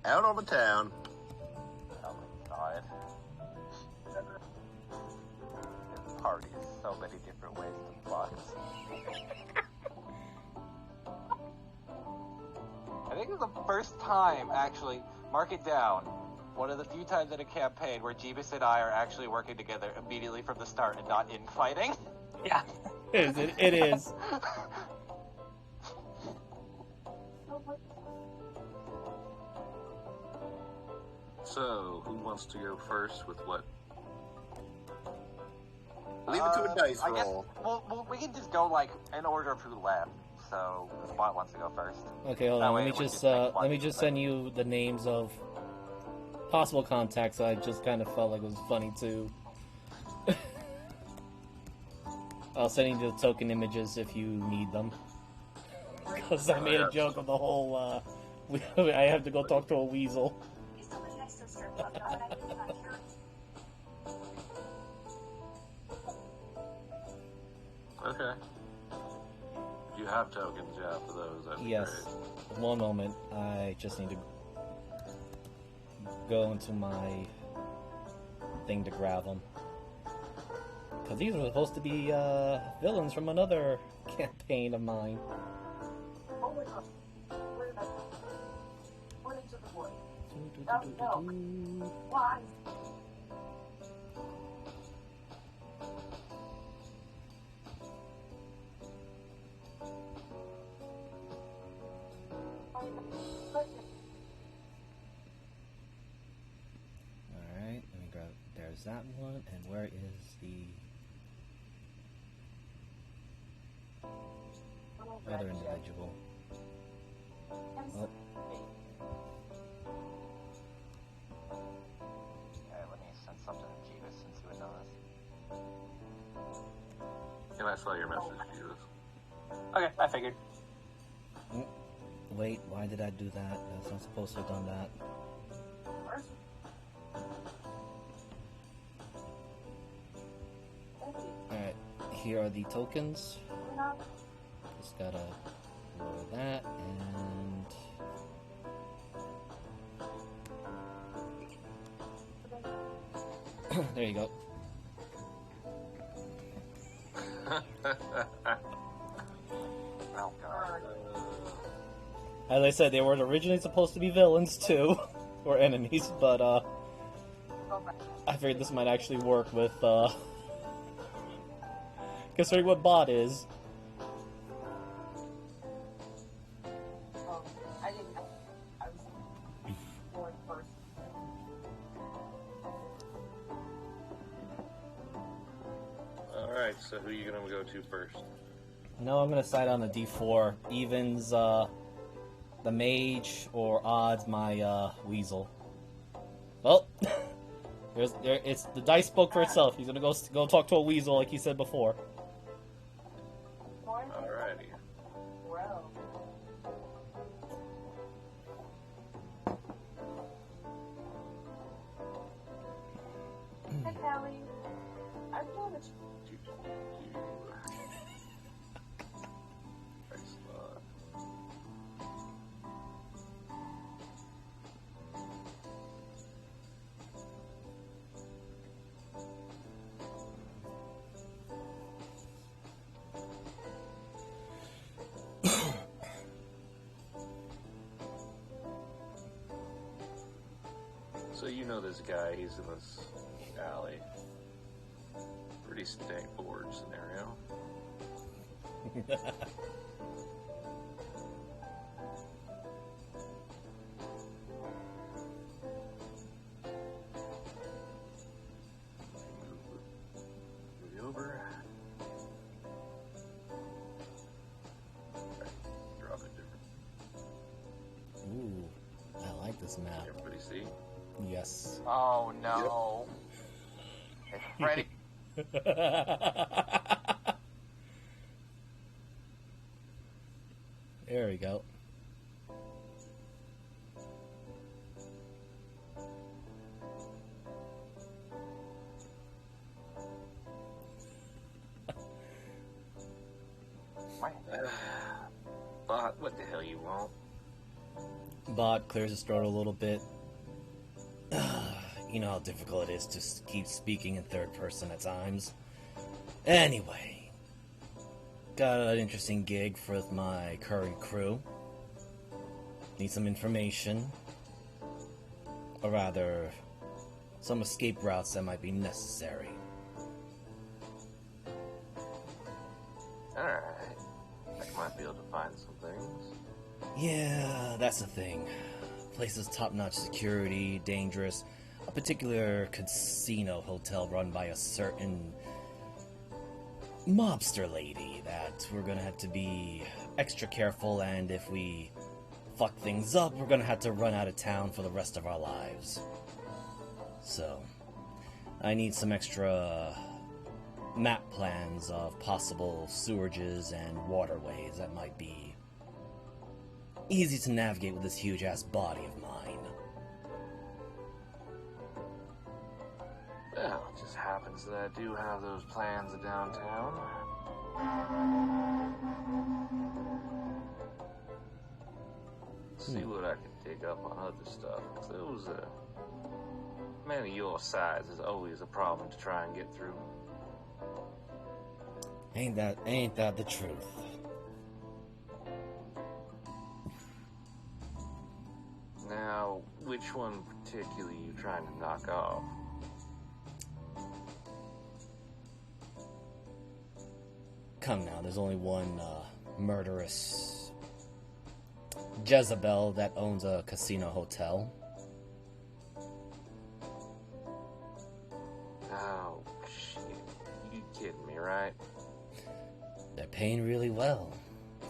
out on the town. Oh my god. This party is so many different ways to fuck. I think it's the first time, actually, mark it down, one of the few times in a campaign where Jeebus and I are actually working together immediately from the start and not infighting. Yeah. It is. So, who wants to go first with what? Leave it to a dice I guess, roll. well, we can just go, like, in order of who left. So, Spot wants to go first. Okay, hold That on. way Let me it would just make fun let me of just it. send you the names of possible contacts. I just kind of felt like it was funny too. I'll send you the token images if you need them. Because I made a joke of the whole. I have to go talk to a weasel. Okay. You have tokens, yeah, for those. That'd be Yes. great. One moment. I just need to go into my thing to grab them. Because these were supposed to be villains from another campaign of mine. Alright, let me grab. There's that one, and where is the other individual? Oh, Okay, let me send something to Jeebus and see what knows. And I saw your message, Jesus. Okay, I figured. wait, why did I do that? That's not supposed to have done that. here are the tokens. Just gotta lower that, and there you go. Oh god. As I said, they were originally supposed to be villains too, or enemies, but I figured this might actually work with considering what bot is. I didn't know. I was going first. Alright, so who are you gonna go to first? No, I'm gonna side on the D4. Evens, the mage, or odds, my weasel. Well, it's the dice spoke for itself. He's gonna go talk to a weasel, like he said before. Alrighty. Well. Hey, Callie. I'm doing it. Excellent. So you know this guy, he's in this alley. Pretty straightforward scenario. Move it over. Drop it different. Ooh, I like this map. Everybody see? Yes. Oh no. It's Freddy. There we go. But what the hell you want? Bot clears his throat a little bit. You know how difficult it is to keep speaking in third person at times. Anyway, got an interesting gig for my current crew. Need some information. Or rather, some escape routes that might be necessary. Alright. I might be able to find some things. Yeah, that's the thing. Place is top-notch security, dangerous. A particular casino hotel run by a certain mobster lady that we're gonna have to be extra careful, and if we fuck things up, we're gonna have to run out of town for the rest of our lives. So, I need some extra map plans of possible sewages and waterways that might be easy to navigate with this huge-ass body of mine. Well, it just happens that I do have those plans of downtown. See what I can dig up on other stuff. 'Cause those, man of your size is always a problem to try and get through. Ain't that the truth? Now, which one particularly you trying to knock off? Come now, there's only one murderous Jezebel that owns a casino hotel. Oh, shit. You kidding me, right? They're paying really well,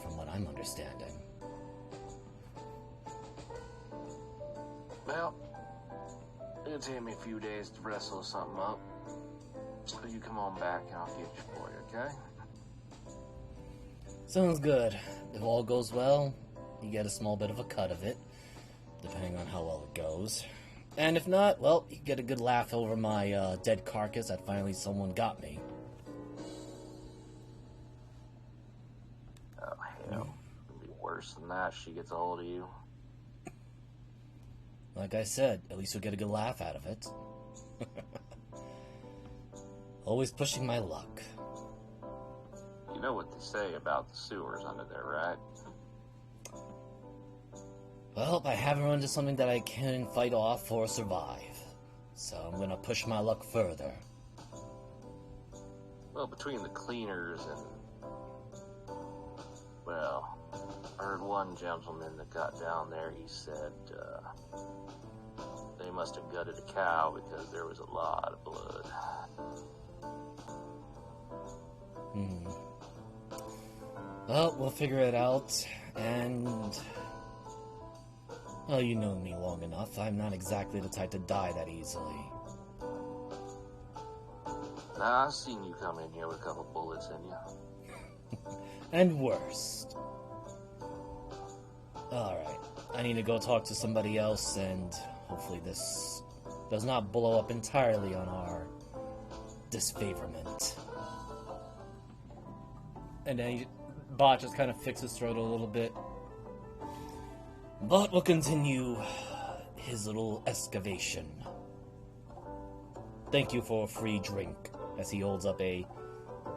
from what I'm understanding. Well, it'll take me a few days to wrestle something up. So you come on back and I'll get you for you, okay? Sounds good. If all goes well, you get a small bit of a cut of it, depending on how well it goes. And if not, well, you get a good laugh over my dead carcass that finally someone got me. worse than that, she gets a hold of you. Like I said, at least you'll get a good laugh out of it. Always pushing my luck. You know what they say about the sewers under there, right? Well, I haven't run into something that I can fight off or survive. So I'm gonna push my luck further. Well, between the cleaners and... Well, I heard one gentleman that got down there, he said, they must have gutted a cow because there was a lot of blood. Well, we'll figure it out, and... Well, you know me long enough. I'm not exactly the type to die that easily. Nah, I seen you come in here with a couple bullets in you. And worse. Alright, I need to go talk to somebody else, and hopefully this does not blow up entirely on our disfavorment. And then Bot just kind of fixes his throat a little bit. Bot will continue his little excavation. Thank you for a free drink, as he holds up a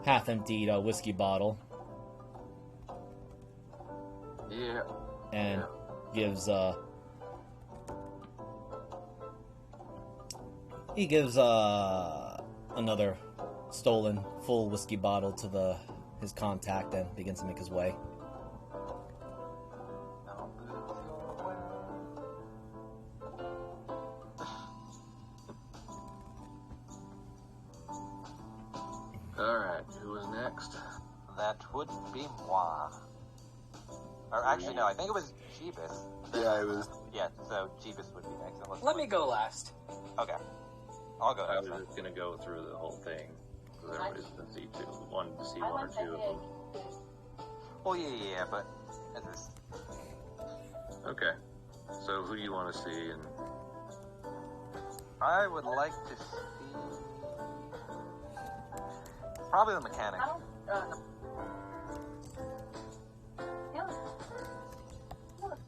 half-emptied whiskey bottle. Yeah. And gives, he gives, another stolen full whiskey bottle to his contact and begins to make his way. Alright, who was next? That would be moi. Or actually, no, I think it was Jeebus. Yeah, it was. Yeah, so Jeebus would be next. Unless Let me go last. Okay. I'll go I next was then. just gonna go through the whole thing. Because everybody's gonna see two. Wanted to see I one or went two of them. Well, yeah, but it's just... Okay. So who do you want to see? And I would like to see... Probably the mechanic. I don't. Yeah. Look.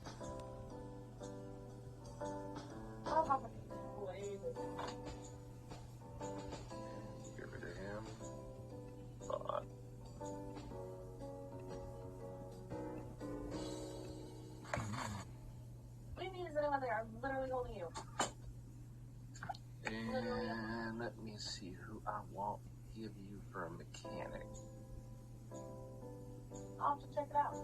I don't have a way get rid of him. Bot. What do you mean is anyone there? I'm literally holding you. And let me see who I want to give you for a mechanic. I'll have to check it out.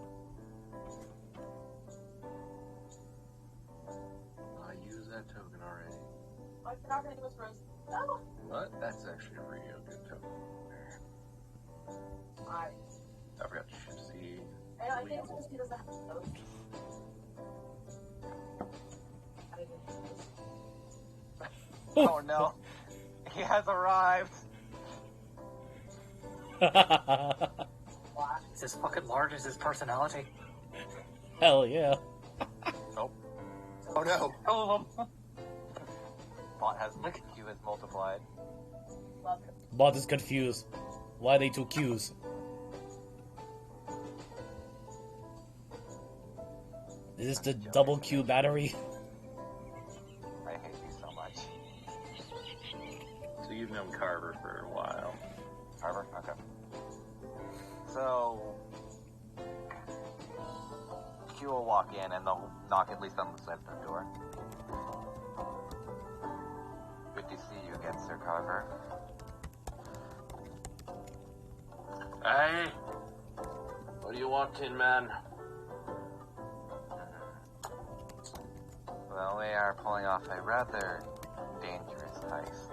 I used that token already. Oh, you're not gonna give us Rose. No! What? That's actually a real good token. I I forgot to see. And I think it's because he doesn't have those. I didn't do this. Oh no. He has arrived. Black. Is this fucking large? Is his personality? Hell yeah. Nope. Oh no. All of them. Bot has Q is multiplied. Love it. Bot is confused. Why are they two Qs? Is this the double Q battery? I hate you so much. So you've known Carver for a while. Carver? Okay. So... Q will walk in and they'll knock at least on the center door. Good to see you again, Sir Carver. Hey! What do you want, Tin Man? Well, we are pulling off a rather dangerous heist.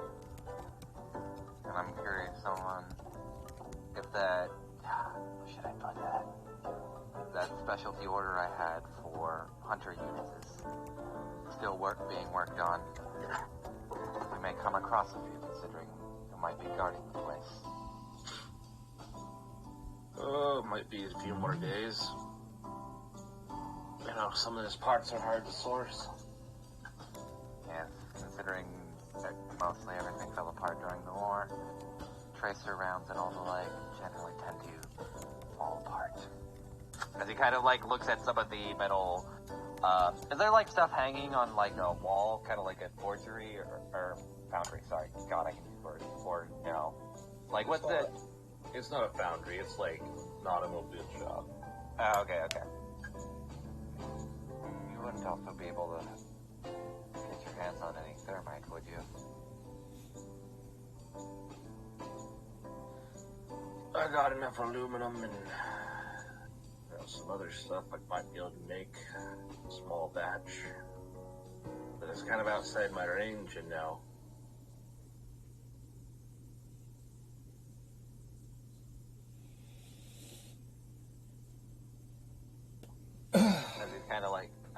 And I'm curious, if that... How should I put that? That specialty order I had for hunter units is still being worked on. We may come across a few, considering you might be guarding the place. Oh, might be a few more days. You know, some of these parts are hard to source. Yes, considering that mostly everything fell apart during the war, tracer rounds and all the like generally tend to fall apart. As he kind of like looks at some of the metal. Is there like stuff hanging on like a wall, kind of like a forgery or foundry? Sorry, God, I can use words. Or no, like what's it? It's not a foundry. It's like an automobile shop. Oh, okay. You wouldn't also be able to get your hands on any thermite, would you? I got enough aluminum and some other stuff I might be able to make a small batch. But it's kind of outside my range, and now.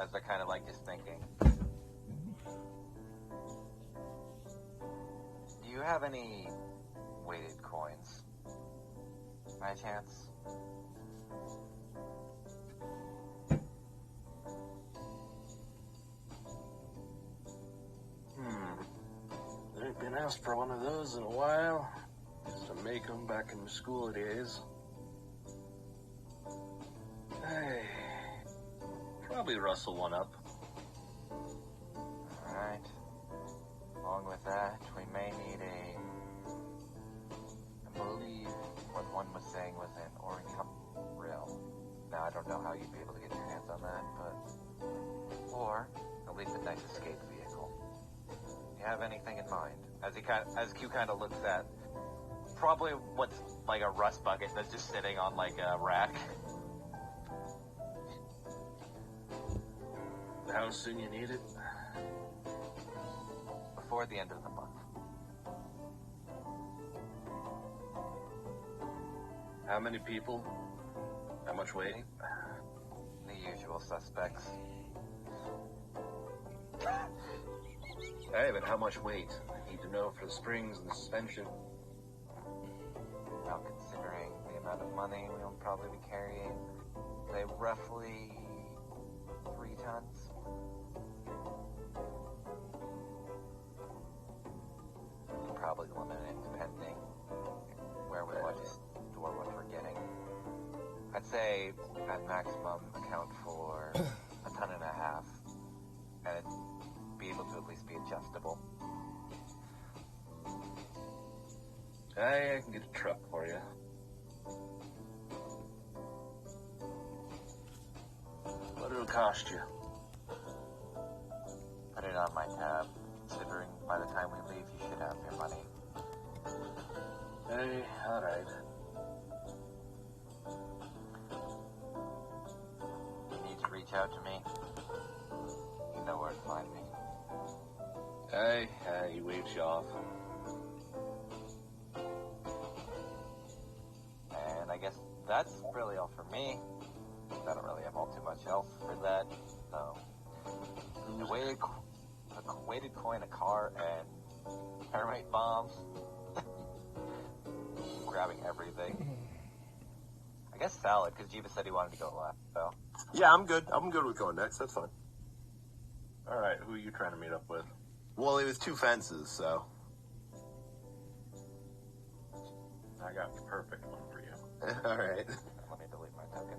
As they're kind of like just thinking. Do you have any weighted coins, by chance? I ain't been asked for one of those in a while. Used to make them back in my school days. Hey, probably rustle one up. Alright. Along with that, we may need I believe what one was saying was an orange rail. Now, I don't know how you'd be able to get your hands on that, but... Or, at least a nice escape vehicle. Do you have anything in mind? As Q kind of looks at probably what's like a rust bucket that's just sitting on like a rack. How soon you need it? Before the end of the month. How many people? How much weight? The usual suspects. Hey, but how much weight? I need to know for the springs and the suspension. Now, considering the amount of money we'll probably be carrying, say roughly 3 tons. Probably limited depending where we want to store what we're getting. I'd say at maximum account for 1.5 tons, and be able to at least be adjustable. I can get a truck for you. What it'll cost you? Put it on my tab. Considering by the time we leave, you should have your money. Hey, alright. You need to reach out to me. You know where to find me. Hey, he waves you off. And I guess that's really all for me. I don't really have all too much else for that. So, the weighted coin, a car, and thermite bombs. Grabbing everything. I guess salad, because Jeeva said he wanted to go last, so. Yeah, I'm good. I'm good with going next. That's fine. Alright, who are you trying to meet up with? Well, it was 2 fences, so. I got the perfect one for you. All right. Let me delete my token.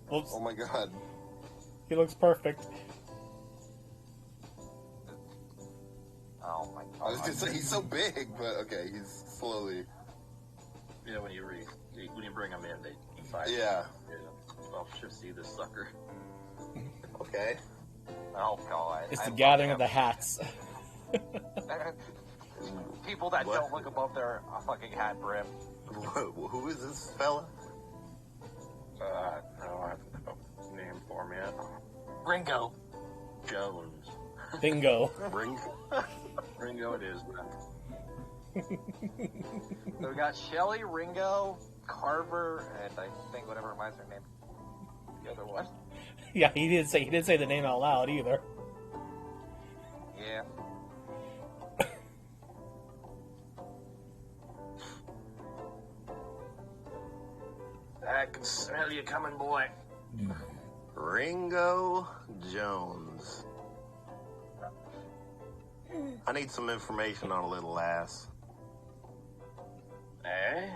Whoops. Oh my god. He looks perfect. Oh my god. I was gonna say he's so big, but okay, he's slowly. Yeah, when you bring them in, they decide. Yeah. I'll just see this sucker. Okay. Oh god. It's I the love gathering him. of the hats. People that What? don't look above their fucking hat brim. Who is this fella? No, I have no name for him yet. Ringo. Jones. Bingo. Ring. Ringo it is, man. So we got Shelly, Ringo, Carver, and I think whatever reminds her name. The other one. Yeah, he didn't say the name out loud either. Yeah. I can smell you coming, boy. Ringo Jones. I need some information on a little ass. Eh?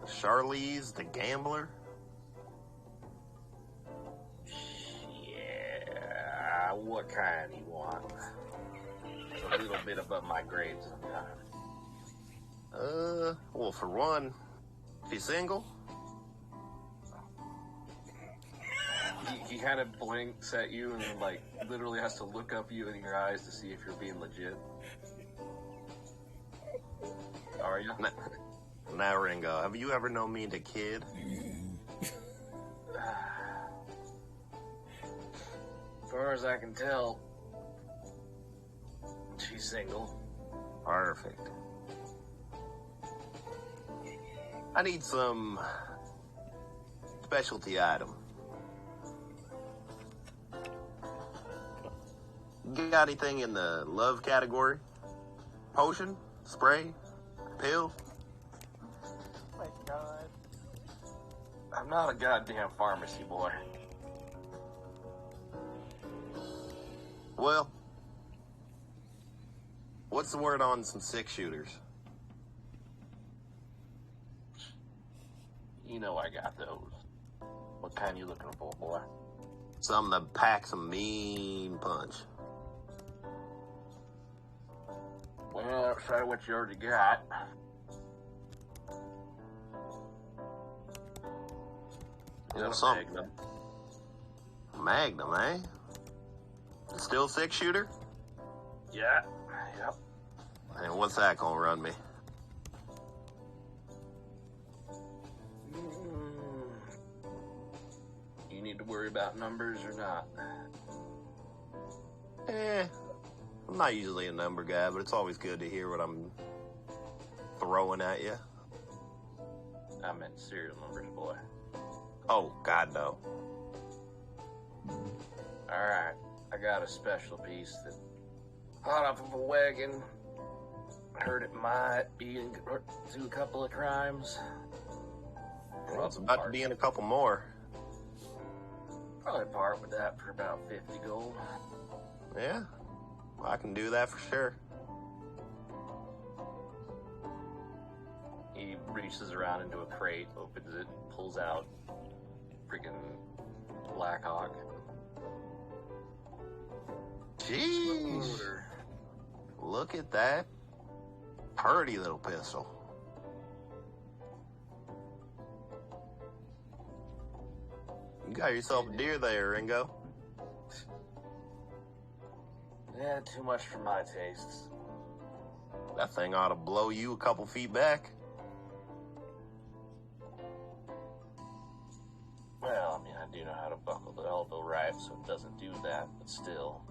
Charlize the Gambler? Yeah, what kind you want? A little bit above my grade sometimes. Well, for one, if you're single, He kind of blinks at you and like literally has to look up you in your eyes to see if you're being legit. Are you? now Ringo, have you ever known me as a kid? As far as I can tell, she's single. Perfect. I need some specialty item. Got anything in the love category? Potion? Spray? Pill? Oh my god. I'm not a goddamn pharmacy boy. Well, what's the word on some six shooters? You know I got those. What kind you looking for, boy? Something that packs a mean punch. Well, try what you already got. Yeah, something. Magnum, eh? Still six shooter? Yeah. Yep. And what's that gonna run me? You need to worry about numbers or not? I'm not usually a number guy, but it's always good to hear what I'm throwing at you. I meant serial numbers, boy. Oh, God, no. Alright, I got a special piece that hot off of a wagon. Heard it might be to a couple of crimes. Well, it's about to be in a couple more. Probably part with that for about 50 gold. Yeah, I can do that for sure. He reaches around into a crate, opens it, pulls out freaking Black Hawk. Jeez. Look at that. Pretty little pistol. You got yourself a deer there, Ringo. Yeah, too much for my tastes. That thing ought to blow you a couple feet back. Well, I mean, I do know how to buckle the elbow right, so it doesn't do that, but still.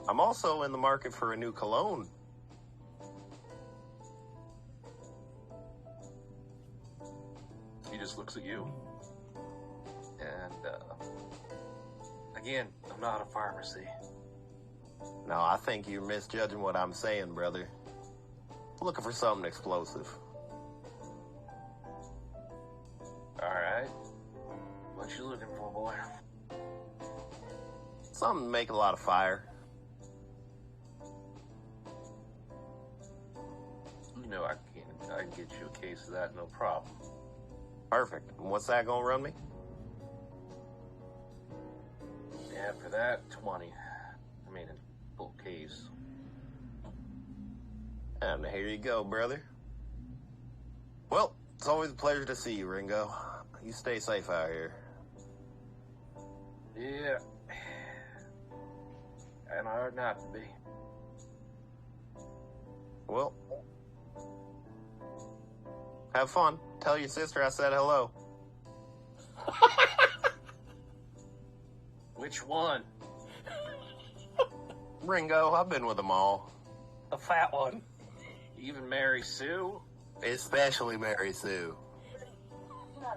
I'm also in the market for a new cologne. He just looks at you. And, again, I'm not a pharmacy. No, I think you're misjudging what I'm saying, brother. Looking for something explosive. Alright. What you looking for, boy? Something to make a lot of fire. You know I can get you a case of that, no problem. Perfect. And what's that gonna run me? Yeah, for that, 20. I mean, a full case. And here you go, brother. Well, it's always a pleasure to see you, Ringo. You stay safe out here. Yeah. And hard not to be. Well, have fun. Tell your sister I said hello. Which one? Ringo, I've been with them all. The fat one. Even Mary Sue? Especially Mary Sue.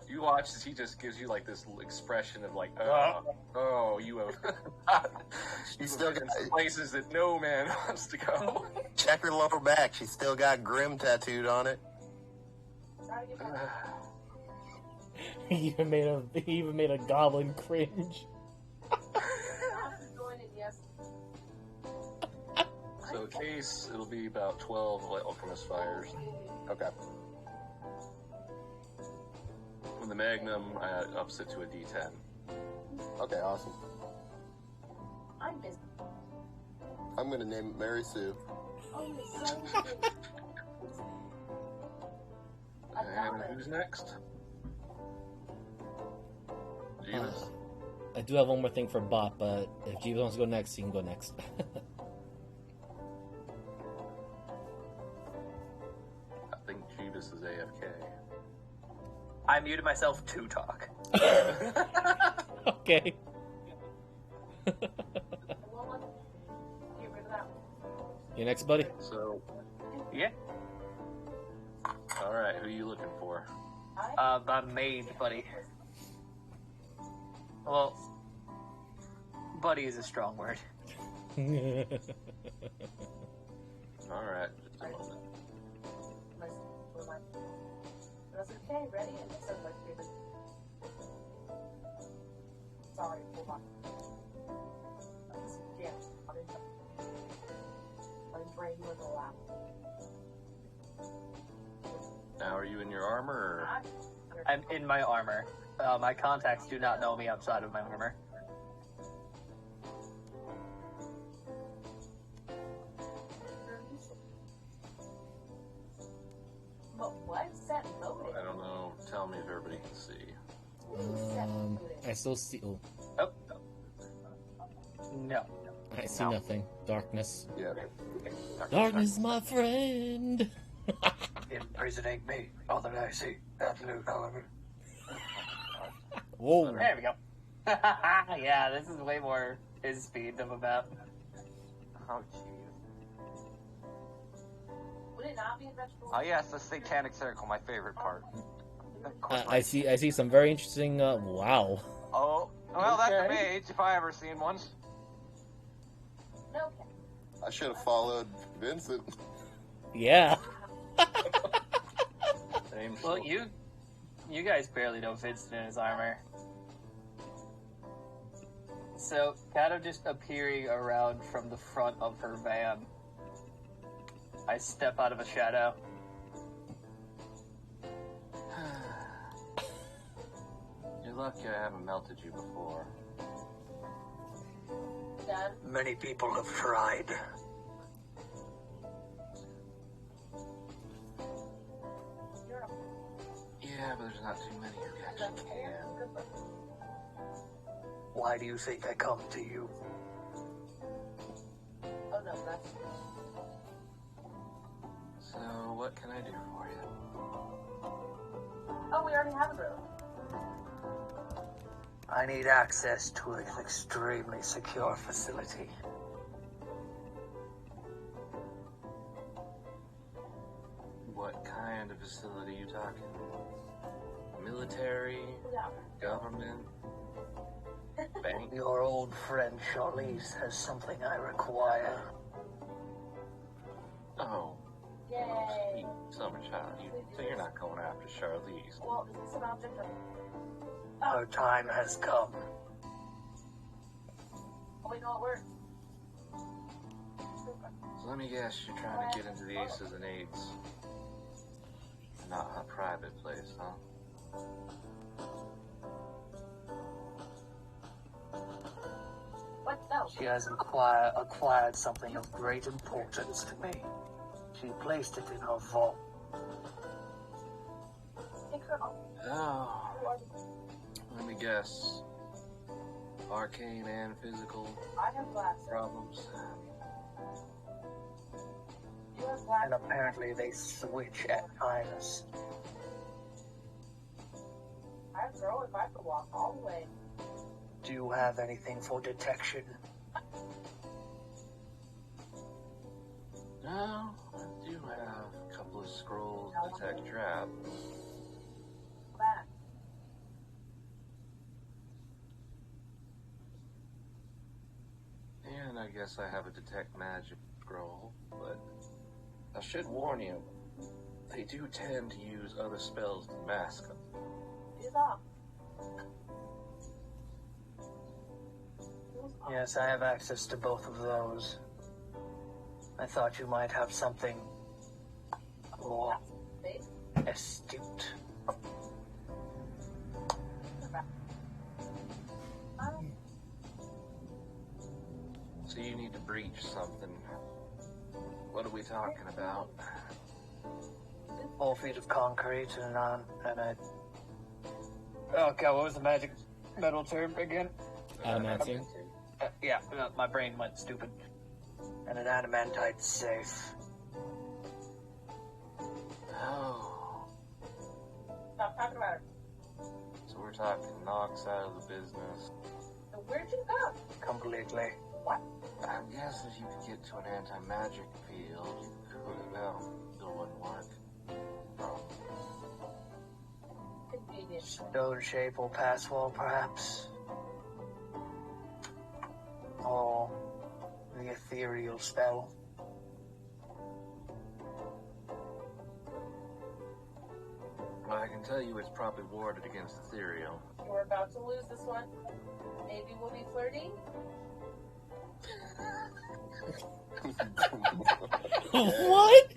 You watch as he just gives you like this expression of like, you have You still got places that no man wants to go. check her lower back. She's still got Grim tattooed on it. Why you talking? He even made a goblin cringe. Join it, yes. So case, it'll be about 12 light alchemist fires. Okay. With the magnum, I ups it to a D10. Okay, awesome. I'm busy. I'm gonna name it Mary Sue. Oh, you're so good. And who's next? Jeebus? I do have one more thing for Bot, but if Jeeves wants to go next, he can go next. I think Jeebus is AFK. I muted myself to talk. Okay. Well, let's get rid of that one. You next, buddy? So, Yeah. alright, who are you looking for? My maid, buddy. Well, buddy is a strong word. Alright, just a moment. That's okay, ready? And it says my favorite. Sorry, hold on. Yeah, I'm drain you with a laugh. Now, are you in your armor, or? I'm in my armor. My contacts do not know me outside of my armor. But what? Set loaded. I don't know. Tell me if everybody can see. Set loaded. I still see. Oh, Oh. No. I see No. nothing. Darkness. Yeah. Darkness, my friend. Imprisoning me. All that I see. Absolute color. Whoa. There we go. Yeah, this is way more his speed of a map. Oh, jeez. Would it not be a vegetable? Oh, yes, the satanic circle, my favorite part. Of course, I see some very interesting. Wow. Oh, well, that's a Okay. mage, if I ever seen one. No, okay. I should have followed Vincent. Yeah. Same Well, shit. you guys barely know Vincent in his armor. So, kind of just appearing around from the front of her van, I step out of a shadow. You're lucky I haven't melted you before. Done. Many people have tried. You're a Yeah, but there's not too many who actually can. Why do you think I come to you? Oh no, that's So, what can I do for you? oh, we already have a room. I need access to an extremely secure facility. What kind of facility you talking? Military? Yeah. Government? Bank? Your old friend Charlize has something I require. Oh, Yay. sweet summer child. So you're not going after Charlize. Well, is this an object of? Her time has come. Oh, we know it works. So let me guess, you're trying to get into the Aces and Eights. Not a private place, huh? What? No. She has acquired something of great importance to me. She placed it in her vault. Take her home. Oh, Who are the- let me guess. Arcane and physical I have glasses. problems. You have And glasses. apparently they switch at times. I'd throw if I could walk all the way. Do you have anything for detection? No, I do have a couple of scrolls to detect trap. Back. And I guess I have a detect magic scroll, but I should warn you, they do tend to use other spells to mask them. Is up. Yes, I have access to both of those. I thought you might have something more astute. So you need to breach something. What are we talking about? 4 feet of concrete and a... Oh god, what was the magic metal term again? Adamantium. Yeah, my brain went stupid. And an adamantite safe. Oh. Stop talking about it. So we're talking knocks out of the business. So where'd you go? Completely. What? I guess if you could get to an anti-magic field, you could. Well, it wouldn't work. Convenient. Stone shape or pass wall, perhaps. Or the ethereal spell. Well, I can tell you it's probably warded against ethereal. We're about to lose this one. Maybe we'll be flirting. What?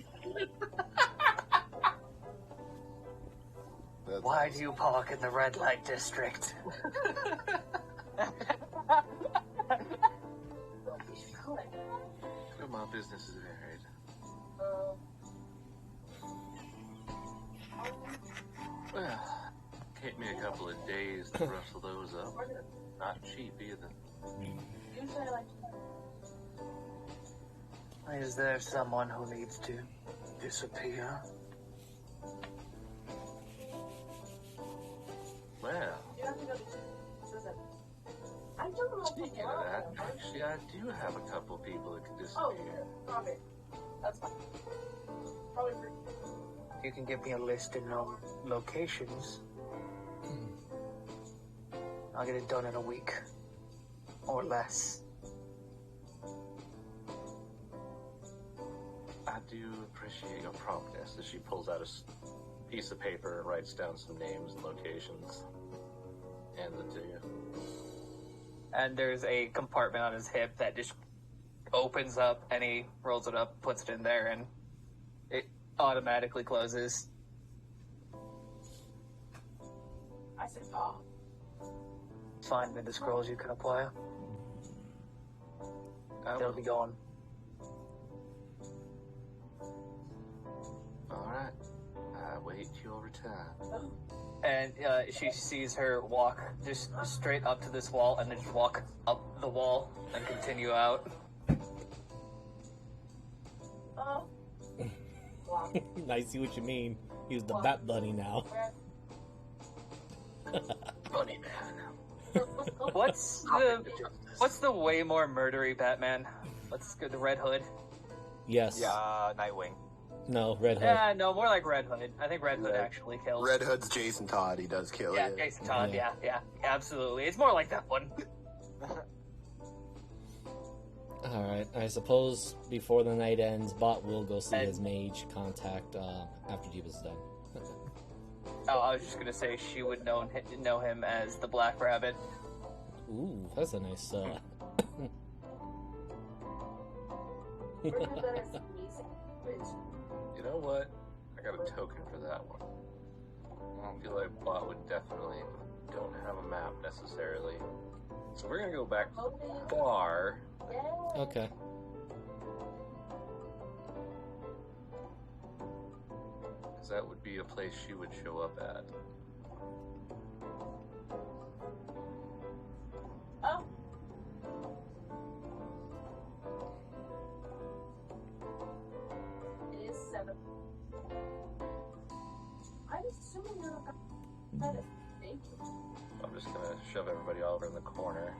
Why do you park in the red light district? But my business is varied. Well, take me a couple of days to rustle those up. Not cheap either. Usually I like to. Is there someone who needs to disappear? Well, You have to go to. Listen. I don't know. speaking of that, actually, I do have a couple people that could Oh, disappear. stop it. That's fine. Probably for. You can give me a list of known locations. I'll get it done in a week. Or less. I do appreciate your promptness as she pulls out a piece of paper and writes down some names and locations. Hands it to you. And there's a compartment on his hip that just opens up, and he rolls it up, puts it in there, and it automatically closes. I said, oh. Find me the scrolls you can acquire. They'll be gone. Alright. I wait your return. And she sees her walk just straight up to this wall, and then just walk up the wall and continue out. Oh. Wow. I see what you mean. He's the Bat Bunny now. Bunny man. What's the way more murdery Batman? Let's go the Red Hood. Yes. Yeah, Nightwing. No, Red Hood. Yeah, no, more like Red Hood. I think Red Hood Red- actually kills. Red Hood's Jason Todd. He does kill Yeah, you. Jason Todd. Yeah. Yeah, absolutely. It's more like that one. Alright, I suppose before the night ends, Bot will go see his mage contact after Jeeva's done. Oh, I was just gonna say she would know him as the Black Rabbit. Ooh, that's a nice, We're gonna better sneeze. Which, You know what? I got a token for that one. I don't feel like Bot would definitely don't have a map necessarily. So we're gonna go back to the bar. yeah. Okay. Because that would be a place she would show up at. Oh. It is 7. I'm assuming you're not gonna thank you. I'm just gonna shove everybody over in the corner.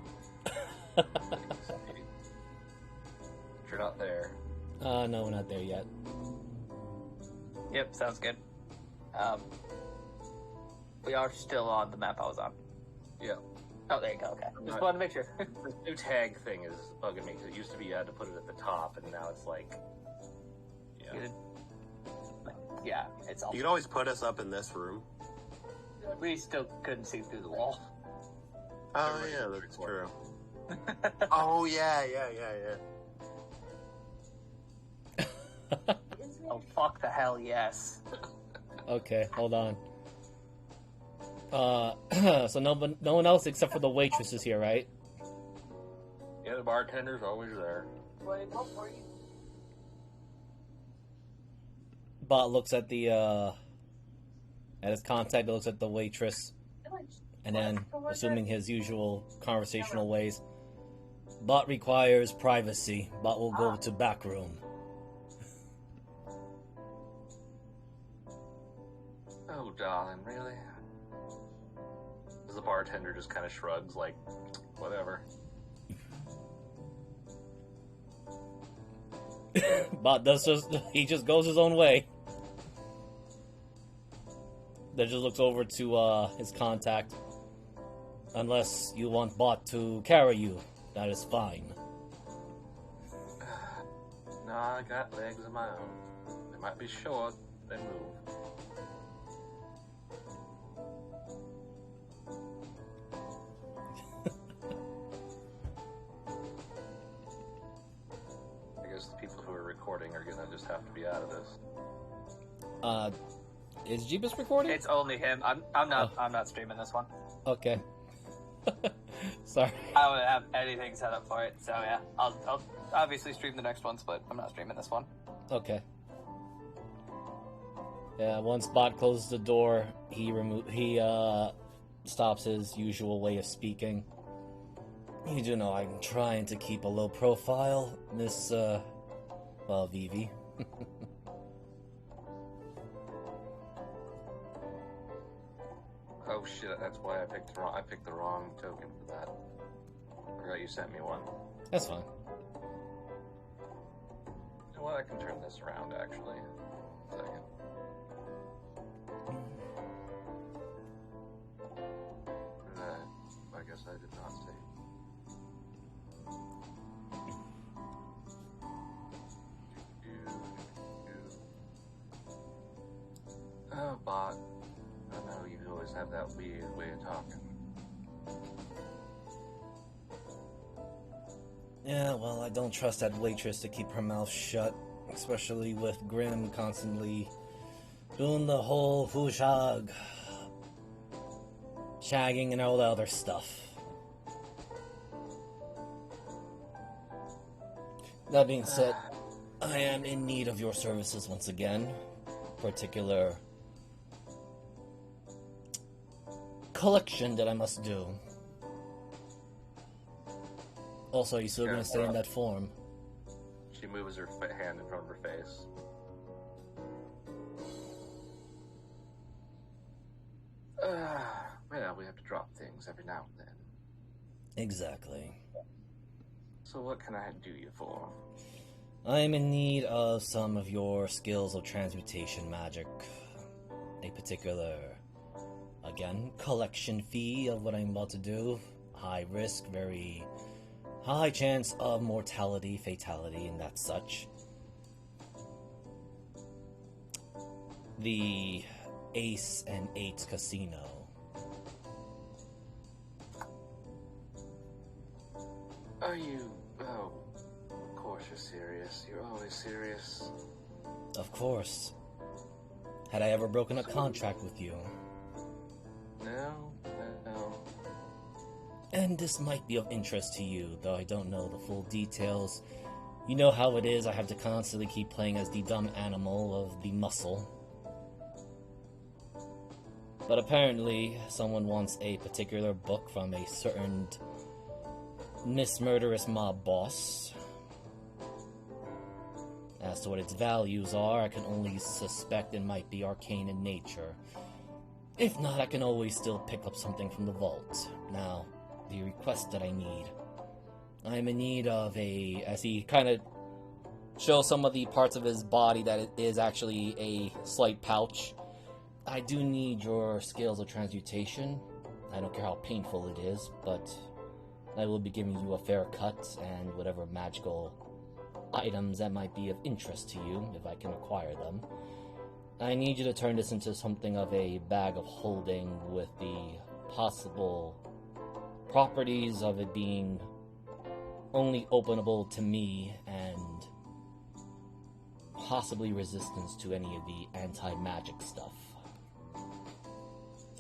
If you're not there. No, we're not there yet. Yep, sounds good. We are still on the map I was on. Yeah. Oh, there you go. Okay, just Right. wanted to make sure. This new tag thing is bugging me because it used to be you had to put it at the top, and now it's like, yeah. Yeah, it's all. You can always put us up in this room. We still couldn't see through the wall. Oh, Everybody yeah, can that's record. true. Oh, yeah. Oh, fuck the hell, yes. Okay, hold on. So no one else except for the waitress is here, right? Yeah, the bartender's always there. Wait, what were you? Bot looks at the at his contact, looks at the waitress, and then, assuming his usual conversational ways, Bot requires privacy. Bot will go to back room. Oh, darling, really? The bartender just kind of shrugs, like, whatever. Bot he just goes his own way. Then just looks over to his contact. Unless you want Bot to carry you, that is fine. No, I got legs of my own. They might be short, they move. I guess the people who are recording are gonna just have to be out of this. Is Jeebus recording? It's only him. I'm not streaming this one. Okay. Sorry. I don't have anything set up for it, so yeah. I'll obviously stream the next ones, but I'm not streaming this one. Okay. Yeah, once Bot closes the door, he stops his usual way of speaking. You do know I'm trying to keep a low profile, Miss, Vivi. Oh shit, that's why I picked the wrong token for that. I forgot you sent me one. That's fine. You know what, I can turn this around, actually. Second. I guess I did not see. Oh, Bot. I know you always have that weird way of talking. Yeah, well, I don't trust that waitress to keep her mouth shut, especially with Grim constantly doing the whole shag, shagging and all the other stuff. That being said, I am in need of your services once again. Particular collection that I must do. Also, you still gonna stay in that form? She moves her hand in front of her face. Well, we have to drop things every now and then. Exactly. So what can I do you for? I am in need of some of your skills of transmutation magic. A particular, again, collection fee of what I'm about to do. High risk, very high chance of mortality, fatality, and that such. The Ace and 8 Casino. Are you... Oh, of course you're serious. You're always serious. Of course. Had I ever broken a contract with you? No. And this might be of interest to you, though I don't know the full details. You know how it is, I have to constantly keep playing as the dumb animal of the muscle. But apparently, someone wants a particular book from a certain murderous mob boss. As to what its values are, I can only suspect it might be arcane in nature. If not, I can always still pick up something from the vault. Now, the request that I need. I am in need of a... As he kind of shows some of the parts of his body that it is actually a slight pouch. I do need your skills of transmutation. I don't care how painful it is, but I will be giving you a fair cut and whatever magical items that might be of interest to you, if I can acquire them. I need you to turn this into something of a bag of holding with the possible properties of it being only openable to me and possibly resistance to any of the anti-magic stuff.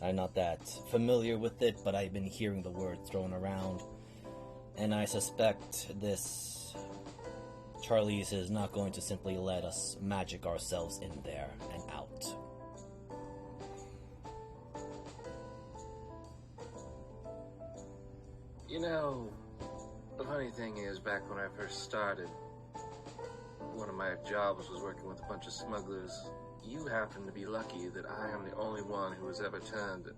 I'm not that familiar with it, but I've been hearing the word thrown around, and I suspect this Charlize is not going to simply let us magic ourselves in there and out. You know, the funny thing is, back when I first started, one of my jobs was working with a bunch of smugglers. You happen to be lucky that I am the only one who has ever turned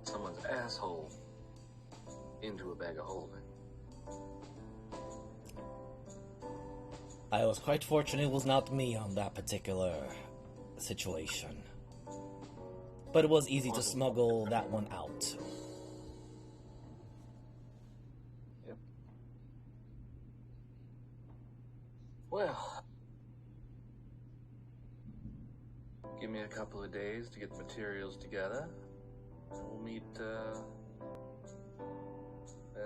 someone's asshole into a bag of holding. I was quite fortunate it was not me on that particular situation. But it was easy to smuggle that one out. Yep. Well, give me a couple of days to get the materials together. We'll meet,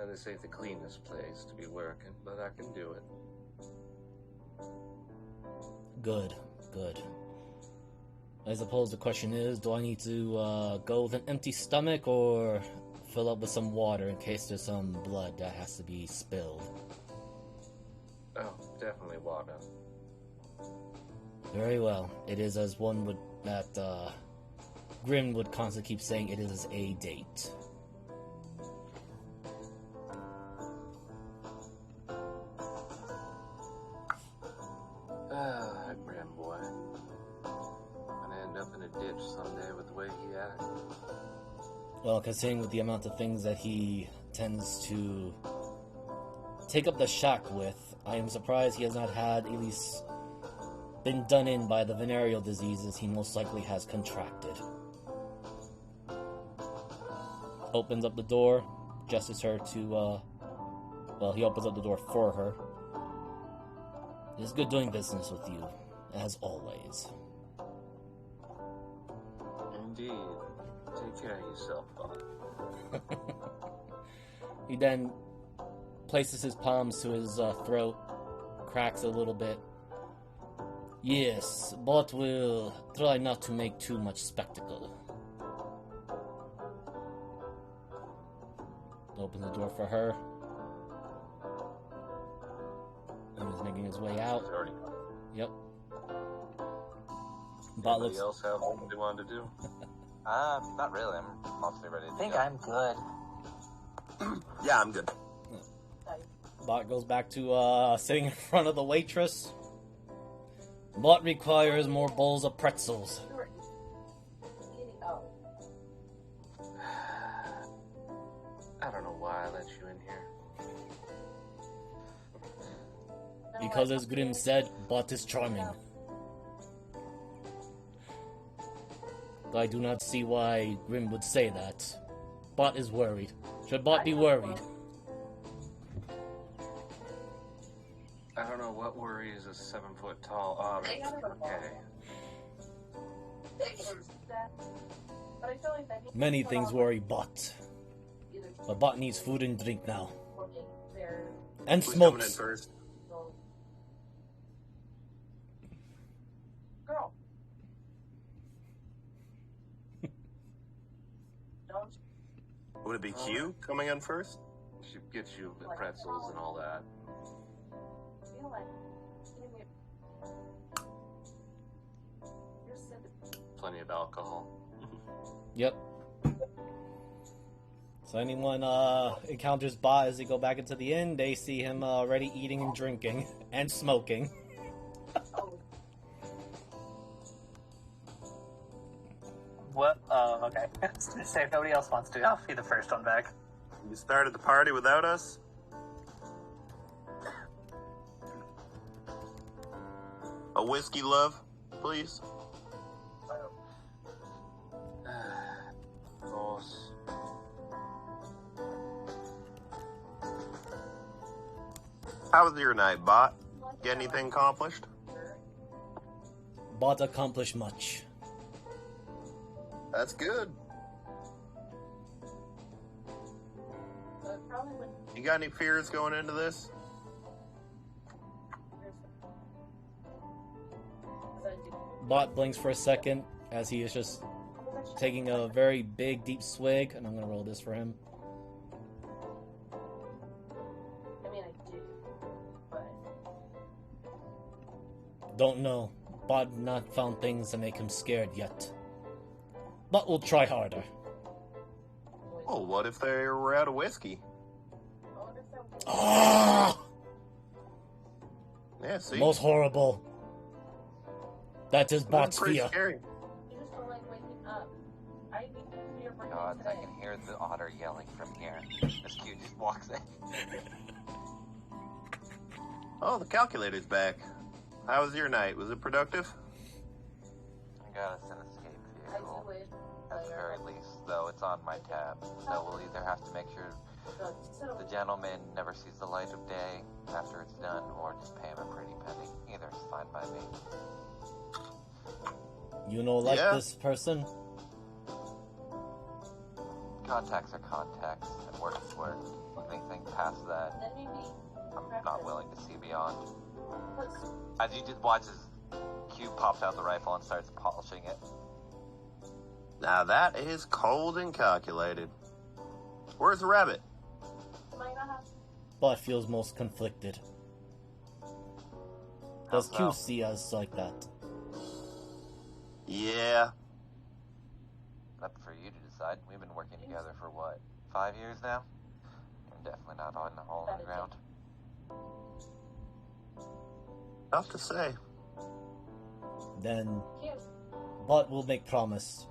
this ain't the cleanest place to be working, but I can do it. Good, good. I suppose the question is, do I need to go with an empty stomach or fill up with some water in case there's some blood that has to be spilled? Oh, definitely water. Very well. It is as one would, that Grim would constantly keep saying, it is a date. Grim boy. Gonna end up in a ditch someday with the way he acts. Well, considering with the amount of things that he tends to take up the shack with, I am surprised he has not had at least been done in by the venereal diseases he most likely has contracted. Opens up the door, gestures her to, he opens up the door for her. It's good doing business with you, as always. Indeed. Take care of yourself, Bob. He then places his palms to his throat, cracks a little bit. Yes, but we'll try not to make too much spectacle. Opens the door for her. And he's making his way out. He's already gone. Yep. Bot Anybody looks. else have something they wanted to do? Not really. I'm mostly ready to I think go. I'm good. Yeah, I'm good. Bot goes back to sitting in front of the waitress. Bot requires more bowls of pretzels. You were eating. Oh. I don't know why I let you in here. Because as Grim said, Bot is charming. But I do not see why Grim would say that. Bot is worried. Should Bot be worried? I don't know what worries a 7-foot-tall otter. Okay. But I feel like that needs Many to things put worry Bot. either But Bot needs food and drink now. working there. And Who's coming in smokes. first? Girl. Don't Would it be Q coming in first? She gets you the pretzels and all that. feel like you're sitting. Plenty of alcohol. Yep. So anyone encounters Bot as they go back into the inn, they see him already eating and drinking and smoking. Oh, What? Oh, okay. So if nobody else wants to, I'll be the first one back. You started the party without us? A whiskey, love, please. Of course. How was your night, Bot? Get anything accomplished? Bot accomplished much. That's good. So it probably would. You got any fears going into this? Bot blinks for a second as he is just taking a very big, deep swig, and I'm gonna roll this for him. I mean, I do, but Don't know. Bot not found things that make him scared yet. But we'll try harder. Oh, what if they were out of whiskey? I wonder if that would. Ah! Yeah, see? Most horrible. That is That's Bot's pretty fear. scary. You just don't like waking up. I need to be your birthday God, I today. can hear the otter yelling from here. This cute just walks in. Oh, the calculator's back. How was your night? Was it productive? I got us an escape I vehicle. do wish. At the very least, though, it's on my tab. So we'll either have to make sure the gentleman never sees the light of day after it's done, or just pay him a pretty penny. Either is fine by me. You know, like Yeah. this person? Contacts are contacts, and work is work. Anything past that, Then maybe I'm not willing to see beyond. let's As you just watch as Q pops out the rifle and starts polishing it. Now that is cold and calculated. Where's the rabbit? might not have. Bot feels most conflicted. Does How Q so? see us like that? Yeah. Up for you to decide. We've been working together for what, 5 years now? I'm definitely not on the hole in the ground. Tough to say. Then Cute. Bot will make promise.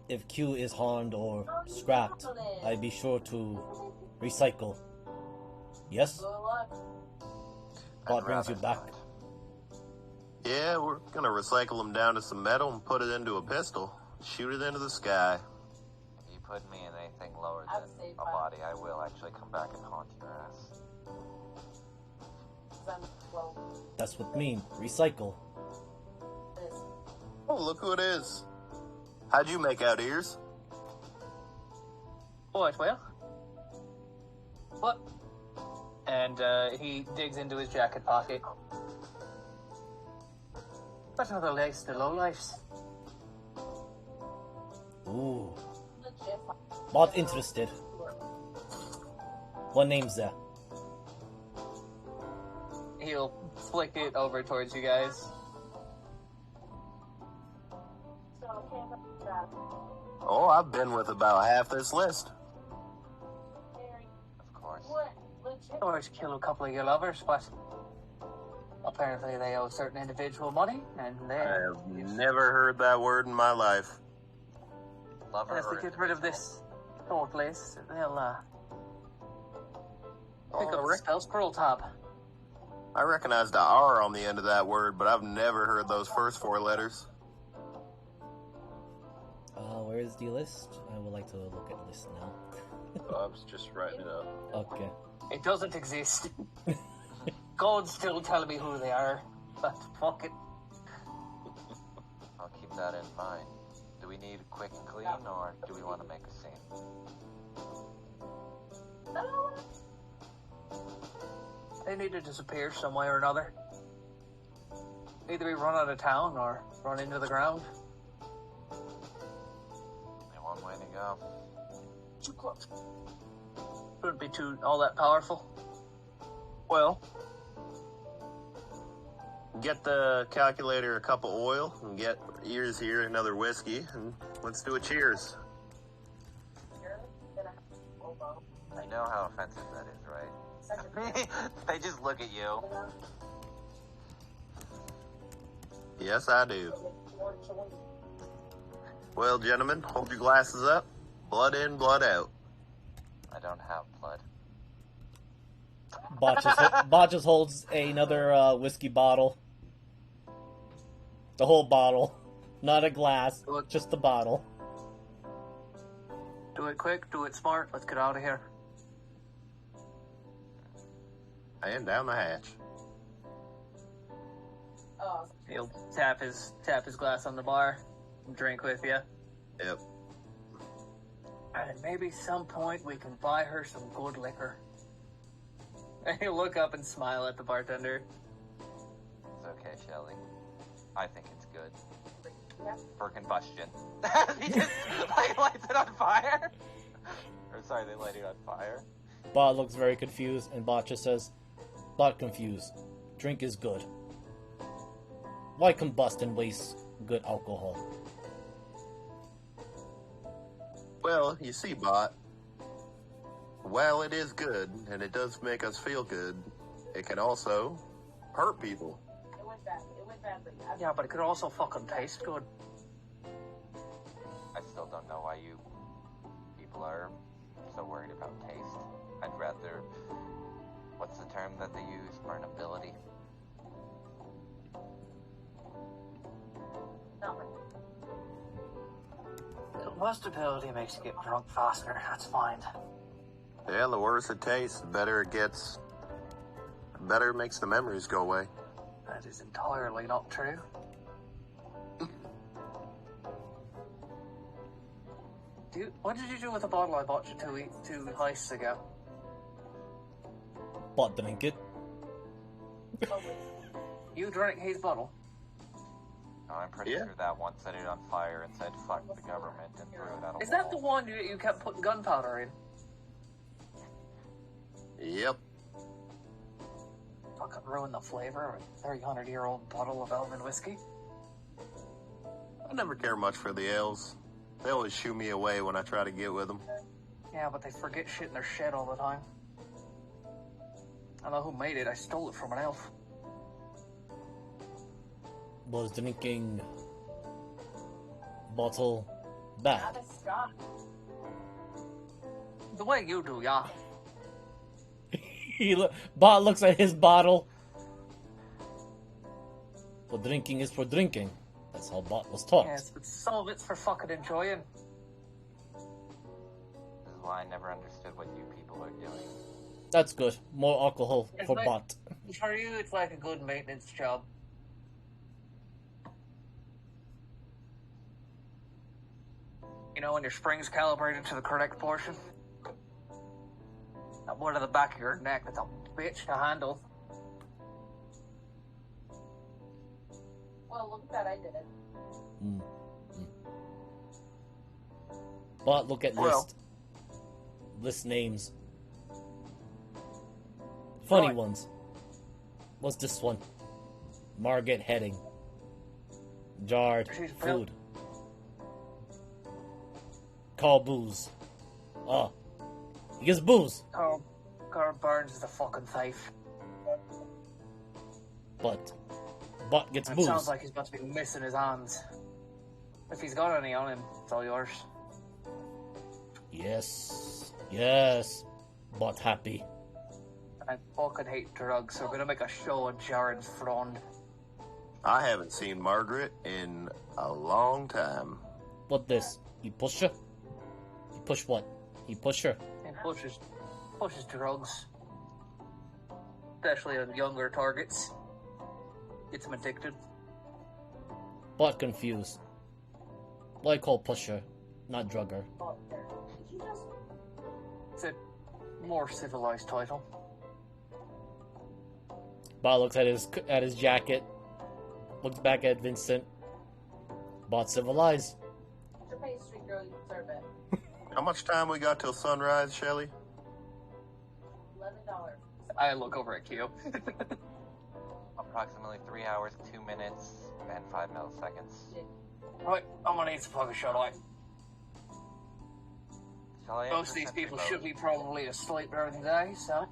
If Q is harmed or scrapped, I'd be sure to recycle. Yes? Good luck. Bot I'd brings you rather back. not. Yeah, we're gonna recycle them down to some metal and put it into a pistol. Shoot it into the sky. If you put me in anything lower I'd than say a fine. body, I will actually come back and haunt your ass. 'Cause I'm 12. That's what I mean. Recycle. This. Oh, look who it is. How'd you make out, Ears? Quite well. What? And he digs into his jacket pocket. But another lace to low lifes. Ooh. Legit. Bot interested. What name's there? He'll flick it over towards you guys. So, okay, that. Oh, I've been with about half this list. Harry. Of course. What? Legit. Or to kill a couple of your lovers, but apparently they owe certain individual money, and I they have never heard that word in my life. Lover as or they get rid of individual? this gold lace, they'll pick Oh, up the spell scroll tab. I recognize the R on the end of that word, but I've never heard those first four letters. Where is the list? I would like to look at the list now. Bob's just writing it up. Okay. It doesn't exist. God's still telling me who they are, but fuck it. I'll keep that in mind. Do we need quick and clean, or do we want to make a scene? They need to disappear some way or another. Either we run out of town or run into the ground. Only one way to go. Too close. Wouldn't be too all that powerful. Well, get the calculator a cup of oil and get Ears here another whiskey, and let's do a cheers. You're gonna have to oboe. You know how offensive that is, right? Such a They just look at you. Yes, I do. Well, gentlemen, hold your glasses up. Blood in, blood out. I don't have blood. Bot just holds another whiskey bottle. The whole bottle. Not a glass, just the bottle. Do it quick, do it smart, let's get out of here. And down the hatch. Oh, He'll tap his glass on the bar, drink with you, Yep. And maybe some point we can buy her some good liquor. And he'll look up and smile at the bartender. It's okay, Shelly. I think it's good. Yep. For combustion. He just lights it on fire? Or sorry, they light it on fire. Bot looks very confused, and Bot just says, Bot confused. Drink is good. Why combust and waste good alcohol? Well, you see, Bot, while it is good, and it does make us feel good, it can also hurt people. It went bad. It went badly. Yeah, but it could also fucking taste good. I still don't know why you people are so worried about taste. I'd rather... What's the term that they use? Burnability. Nothing. Combustibility makes you get drunk faster. That's fine. Yeah, the worse it tastes, the better it gets. The better it makes the memories go away. That is entirely not true. What did you do with the bottle I bought you two heists ago? Bot drink it. You drank his bottle? No, I'm pretty Yeah. sure that one set it on fire and said fuck the government and threw it at a Is that the wall. one you kept putting gunpowder in? Yep. Fucking ruin the flavor of a 300-year-old bottle of Elven whiskey. I never care much for the ales. They always shoo me away when I try to get with them. Yeah, but they forget shit in their shed all the time. I know who made it. I stole it from an elf. Was drinking bottle bad. Not a Scott. The way you do, yeah. Bot looks at his bottle. For drinking is for drinking. That's how Bot was taught. Yes, but some of it's for fucking enjoying. This is why I never understood what you people are doing. That's good. More alcohol It's for like- Bot. For you, it's like a good maintenance job. You know, when your spring's calibrated to the correct portion? That one at the back of your neck, that's a bitch to handle. Well, look at that. I did it. Mm. Bot, look at Well. list. List names. Funny Right. ones. What's this one? Margaret Heading. Jarred She's built- food. Call booze. Oh. He gets booze. Carl Burns is a fucking thief. But Bot gets It booze. sounds like he's about to be missing his hands. If he's got any on him, it's all yours. Yes. Yes. Bot happy. I fucking hate drugs, so we're gonna make a show of Jared's frond. I haven't seen Margaret in a long time. What this? He push her? He push what? He push her? And pushes drugs. Especially on younger targets. Gets them addicted. Bot confused. Why call pusher, not drugger? Oh, there. Did you just? It's a more civilized title. Bot looks at his jacket, looks back at Vincent. Bot civilized. It's a pastry girl. You deserve it. How much time we got till sunrise, Shelly? $11. I look over at Q. Approximately 3 hours, 2 minutes, and 5 milliseconds. Right, I'm gonna need some fucking shut eye. Shall I Most of enter these sentry people mode? should be probably asleep during the day, so.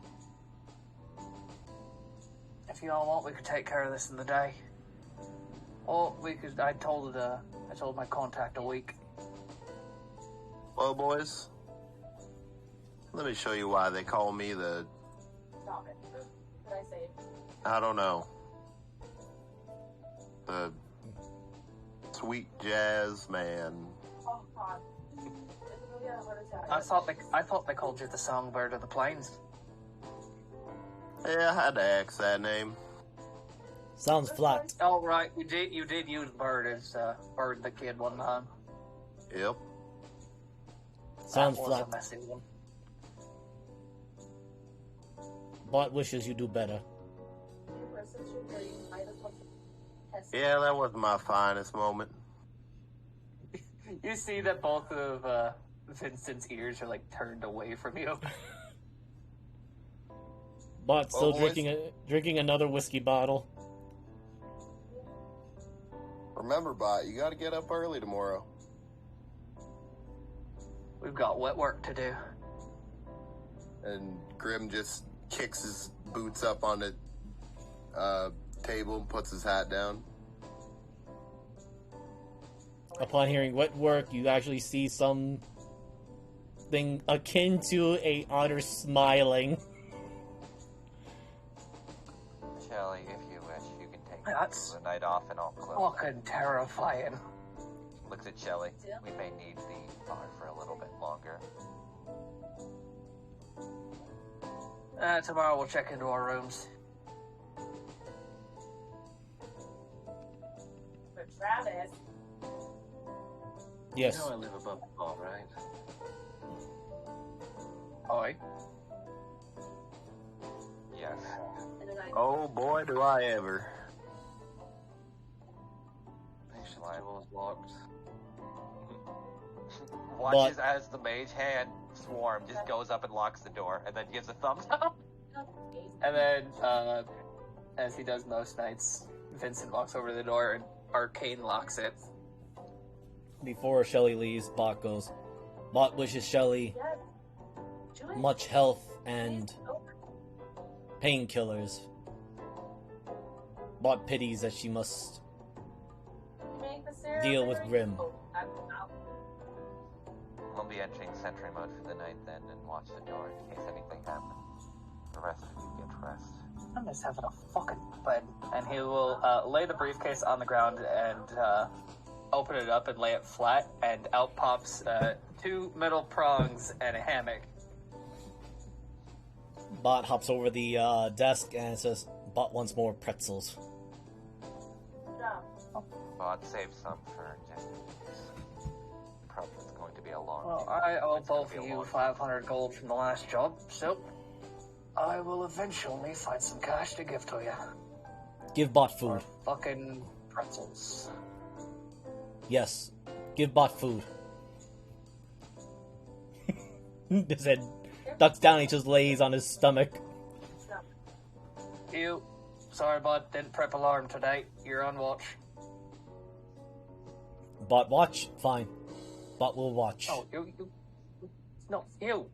If you all want, we could take care of this in the day. Or we could. I told my contact a week. Well, boys, let me show you why they call me the, Stop it. What did I say? I don't know, the sweet jazz man. Oh God. It's really a heart attack. I thought they called you the songbird of the plains. Yeah, I had to ask that name. Sounds flat. Oh right, you did use bird as bird the kid one time. Yep. Sounds that was flat. a messy one. Bot wishes you do better. Yeah, that wasn't my finest moment. You see that both of Vincent's ears are like turned away from you. Bot still Well, boys. drinking another whiskey bottle. Remember, Bot, you gotta get up early tomorrow. We've got wet work to do. And Grim just kicks his boots up on the table and puts his hat down. Upon hearing wet work, you actually see something akin to a otter smiling. Shelly, if you wish, you can take That's the night off and I'll close. fucking terrifying. Looks at Shelly. We may need the bar for a little bit longer. Tomorrow we'll check into our rooms. But Travis, Yes. You know I live above the bar, right? Oi. Yes. and then I Oh boy, do I ever. Patient door's locked. Watches as the mage hand swarm just goes up and locks the door and then gives a thumbs up. And then, as he does most nights, Vincent walks over to the door and arcane locks it. Before Shelly leaves, Bot goes. Bot wishes Shelly much health and painkillers. Bot pities that she must deal with Grim. We'll be entering sentry mode for the night then and watch the door in case anything happens. The rest of you get rest. I'm just having a fucking But and he will lay the briefcase on the ground and open it up and lay it flat, and out pops 2 metal prongs and a hammock. Bot hops over the desk and says, Bot wants more pretzels. But save some for just in case. Probably it's going to be a long Well, day. I owe It's gonna both be of a you long 500 gold from the last job, so I will eventually find some cash to give to you. Give Bot Or food. fucking pretzels. Yes. Give Bot food. His head ducks down, he just lays on his stomach. You, sorry bud, didn't prep alarm today. You're on watch. Bot watch? Fine. Bot will watch. Oh, you. No, you.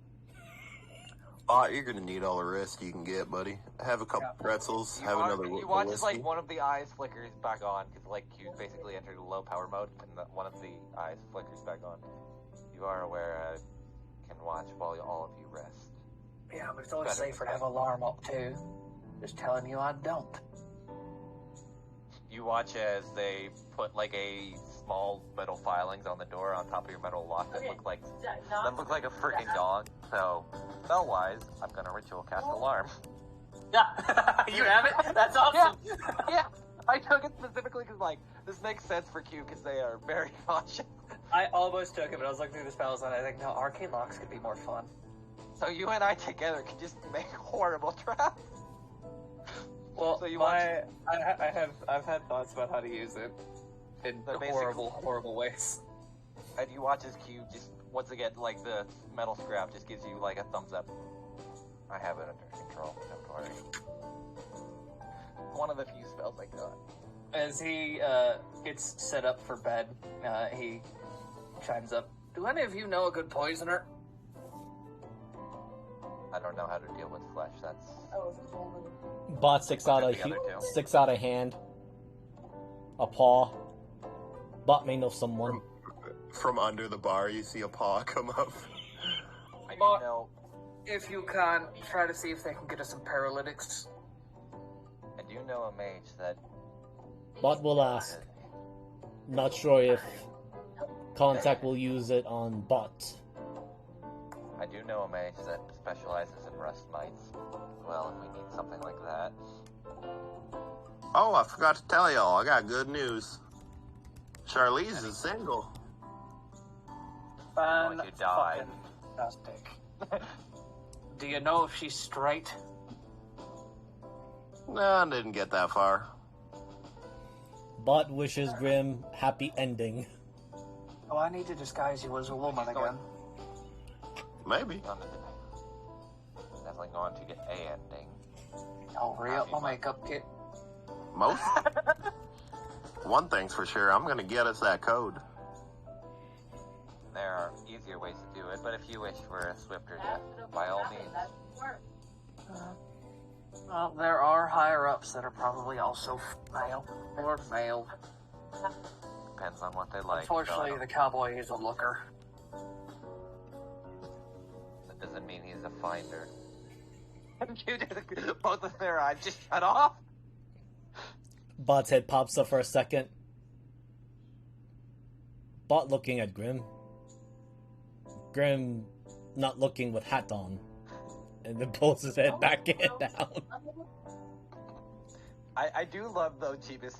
Bot, you're gonna need all the rest you can get, buddy. Have a couple pretzels, have another You watch as whiskey. like one of the eyes flickers back on because like Q basically entered a low power mode and one of the eyes flickers back on. You are aware can watch while all of you rest. Yeah, but it's always Better. safer to have alarm up too. Just telling you I don't. You watch as they put like a small metal filings on the door on top of your metal lock that look like a freaking dog. So spell wise, I'm gonna ritual cast alarm. Yeah, you have it. That's awesome. Yeah, I took it specifically because like this makes sense for Q because they are very cautious. I almost took it, but I was looking through the spells and I think no, arcane locks could be more fun. So you and I together can just make horrible traps. Well, So you I've had thoughts about how to use it in So basically- horrible ways. And you watch as Q just once again like the metal scrap just gives you like a thumbs up. I have it under control. Don't worry. One of the few spells I got. As he gets set up for bed, he chimes up. Do any of you know a good poisoner? I don't know how to deal with flesh. That's Bot sticks out The other two. sticks out a hand. A paw. Bot may know someone. From under the bar, you see a paw come up. I do But- know. If you can, try to see if they can get us some paralytics. I do know a mage that. Bot will ask. Not sure if Contact will use it on Bot. I do know a mage that specializes in rust mites. Well, if we need something like that. Oh, I forgot to tell y'all, I got good news. Charlize is single. Like you died. Fantastic. Do you know if she's straight? Nah, didn't get that far. Bot wishes Grim happy ending. Oh, I need to disguise you as a woman again. Maybe. Definitely going to get a ending. I'll re-up my makeup kit. Most. One thing's for sure, I'm gonna get us that code. There are easier ways to do it, but if you wish for a swifter death, by all means. Well, there are higher-ups that are probably also male. Or male. Depends on what they like. Unfortunately, the cowboy is a looker. That doesn't mean he's a finder. Both of their eyes just shut off. Bot's head pops up for a second. Bot looking at Grim. Grim not looking with hat on. And then pulls his head back in down. I do love though Jeebus.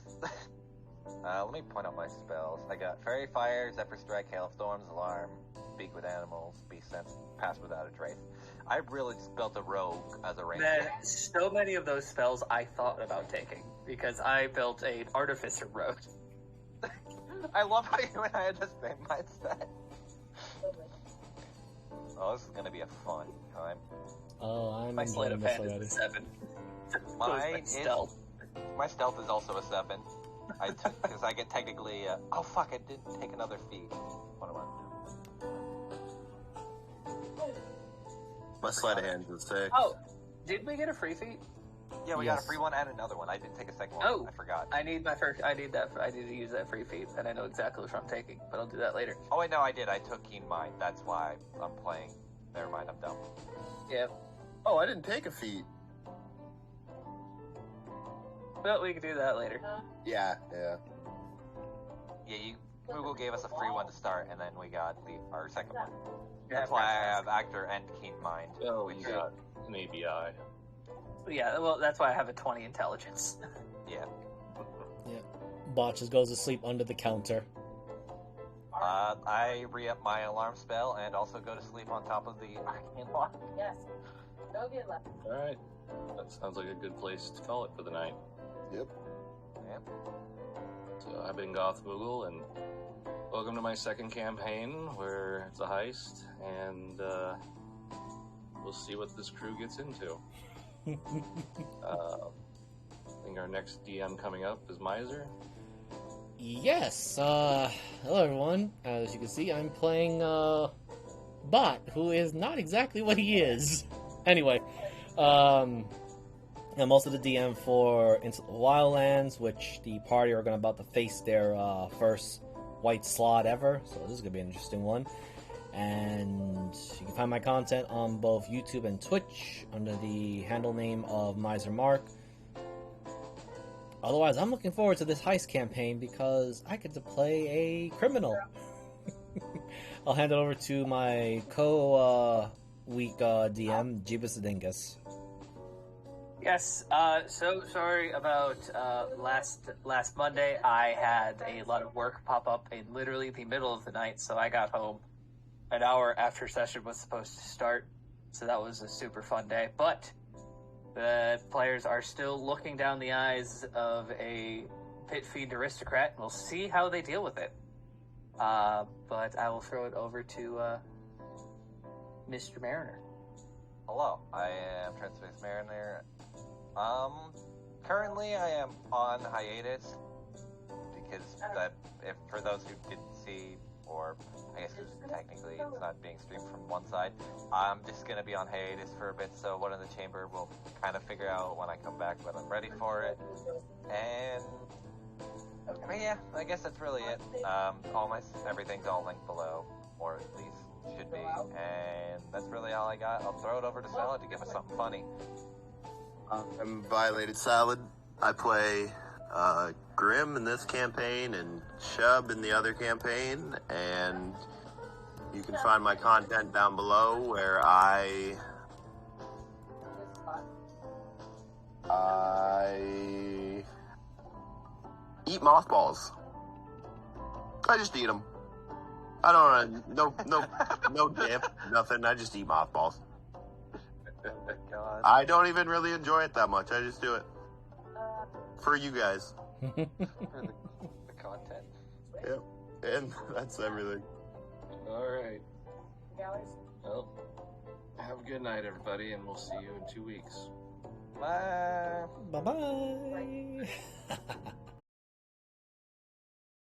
Let me point out my spells. I got Fairy Fire, Zephyr Strike, Hailstorms, Alarm, Speak with Animals, Beast Sense, Pass Without a Trace. I really just built a rogue as a ranger. Man, so many of those spells I thought about taking because I built an artificer rogue. I love how you and I had the same mindset. Oh, this is gonna be a fun time. Oh, I'm My sleight enjoying of this hand is already. a 7. Mine So is my stealth. My stealth is also a 7. I took because I get technically. Oh fuck! I didn't take another feat. What am I? My sleight of hand is 6. Oh, did we get a free feat? Yeah, we got Yes. a free one and another one. I didn't take a second one. Oh. I forgot. I need my first. I need to use that free feat, and I know exactly which one I'm taking, but I'll do that later. Oh wait, no, I did. I took Keen Mind. That's why I'm playing. Never mind, I'm dumb. Yeah. Oh, I didn't take a feat. Well, we can do that later. Yeah. Yeah, Google gave us a free one to start, and then we got our second one. Yeah, That's why I have Actor and Keen Mind. Oh, which you got an ABI. Yeah, well, that's why I have a 20 intelligence. Yeah. Bot just goes to sleep under the counter. I re-up my alarm spell and also go to sleep on top of the arcane lock. Yes. Go get left. Alright. That sounds like a good place to call it for the night. Yep. Yeah. So I've been Goth Moogle, and welcome to my second campaign, where it's a heist, and we'll see what this crew gets into. I think our next DM coming up is Miser. Yes, hello everyone. As you can see, I'm playing, Bot, who is not exactly what he is. Anyway, I'm also the DM for Into the Wildlands, which the party are about to face their, first white slot ever, so this is gonna be an interesting one. And you can find my content on both YouTube and Twitch under the handle name of Miser Mark. Otherwise, I'm looking forward to this heist campaign because I get to play a criminal. I'll hand it over to my co-week DM, Jeebus Dingus. Yes, so sorry about last Monday. I had a lot of work pop up in literally the middle of the night, so I got home an hour after session was supposed to start. So that was a super fun day. But the players are still looking down the eyes of a pit fiend aristocrat. We'll see how they deal with it. But I will throw it over to Mr. Mariner. Hello, I am Transpace Mariner. Currently I am on hiatus because if for those who didn't see, or I guess technically it's not being streamed from one side, I'm just gonna be on hiatus for a bit. So one in the chamber will kind of figure out when I come back when I'm ready for it. And yeah, I guess that's really it. Everything's all linked below, or at least should be. And that's really all I got. I'll throw it over to Salad to give us something funny. I'm Violated Salad. I play Grim in this campaign and Shub in the other campaign, and you can find my content down below where I eat mothballs. I just eat them. I don't know. No dip, nothing. I just eat mothballs. God. I don't even really enjoy it that much. I just do it for you guys. For the content. Yep. And that's everything. All right. Gallows? Well, have a good night, everybody, and we'll see you in 2 weeks. Bye. Bye bye.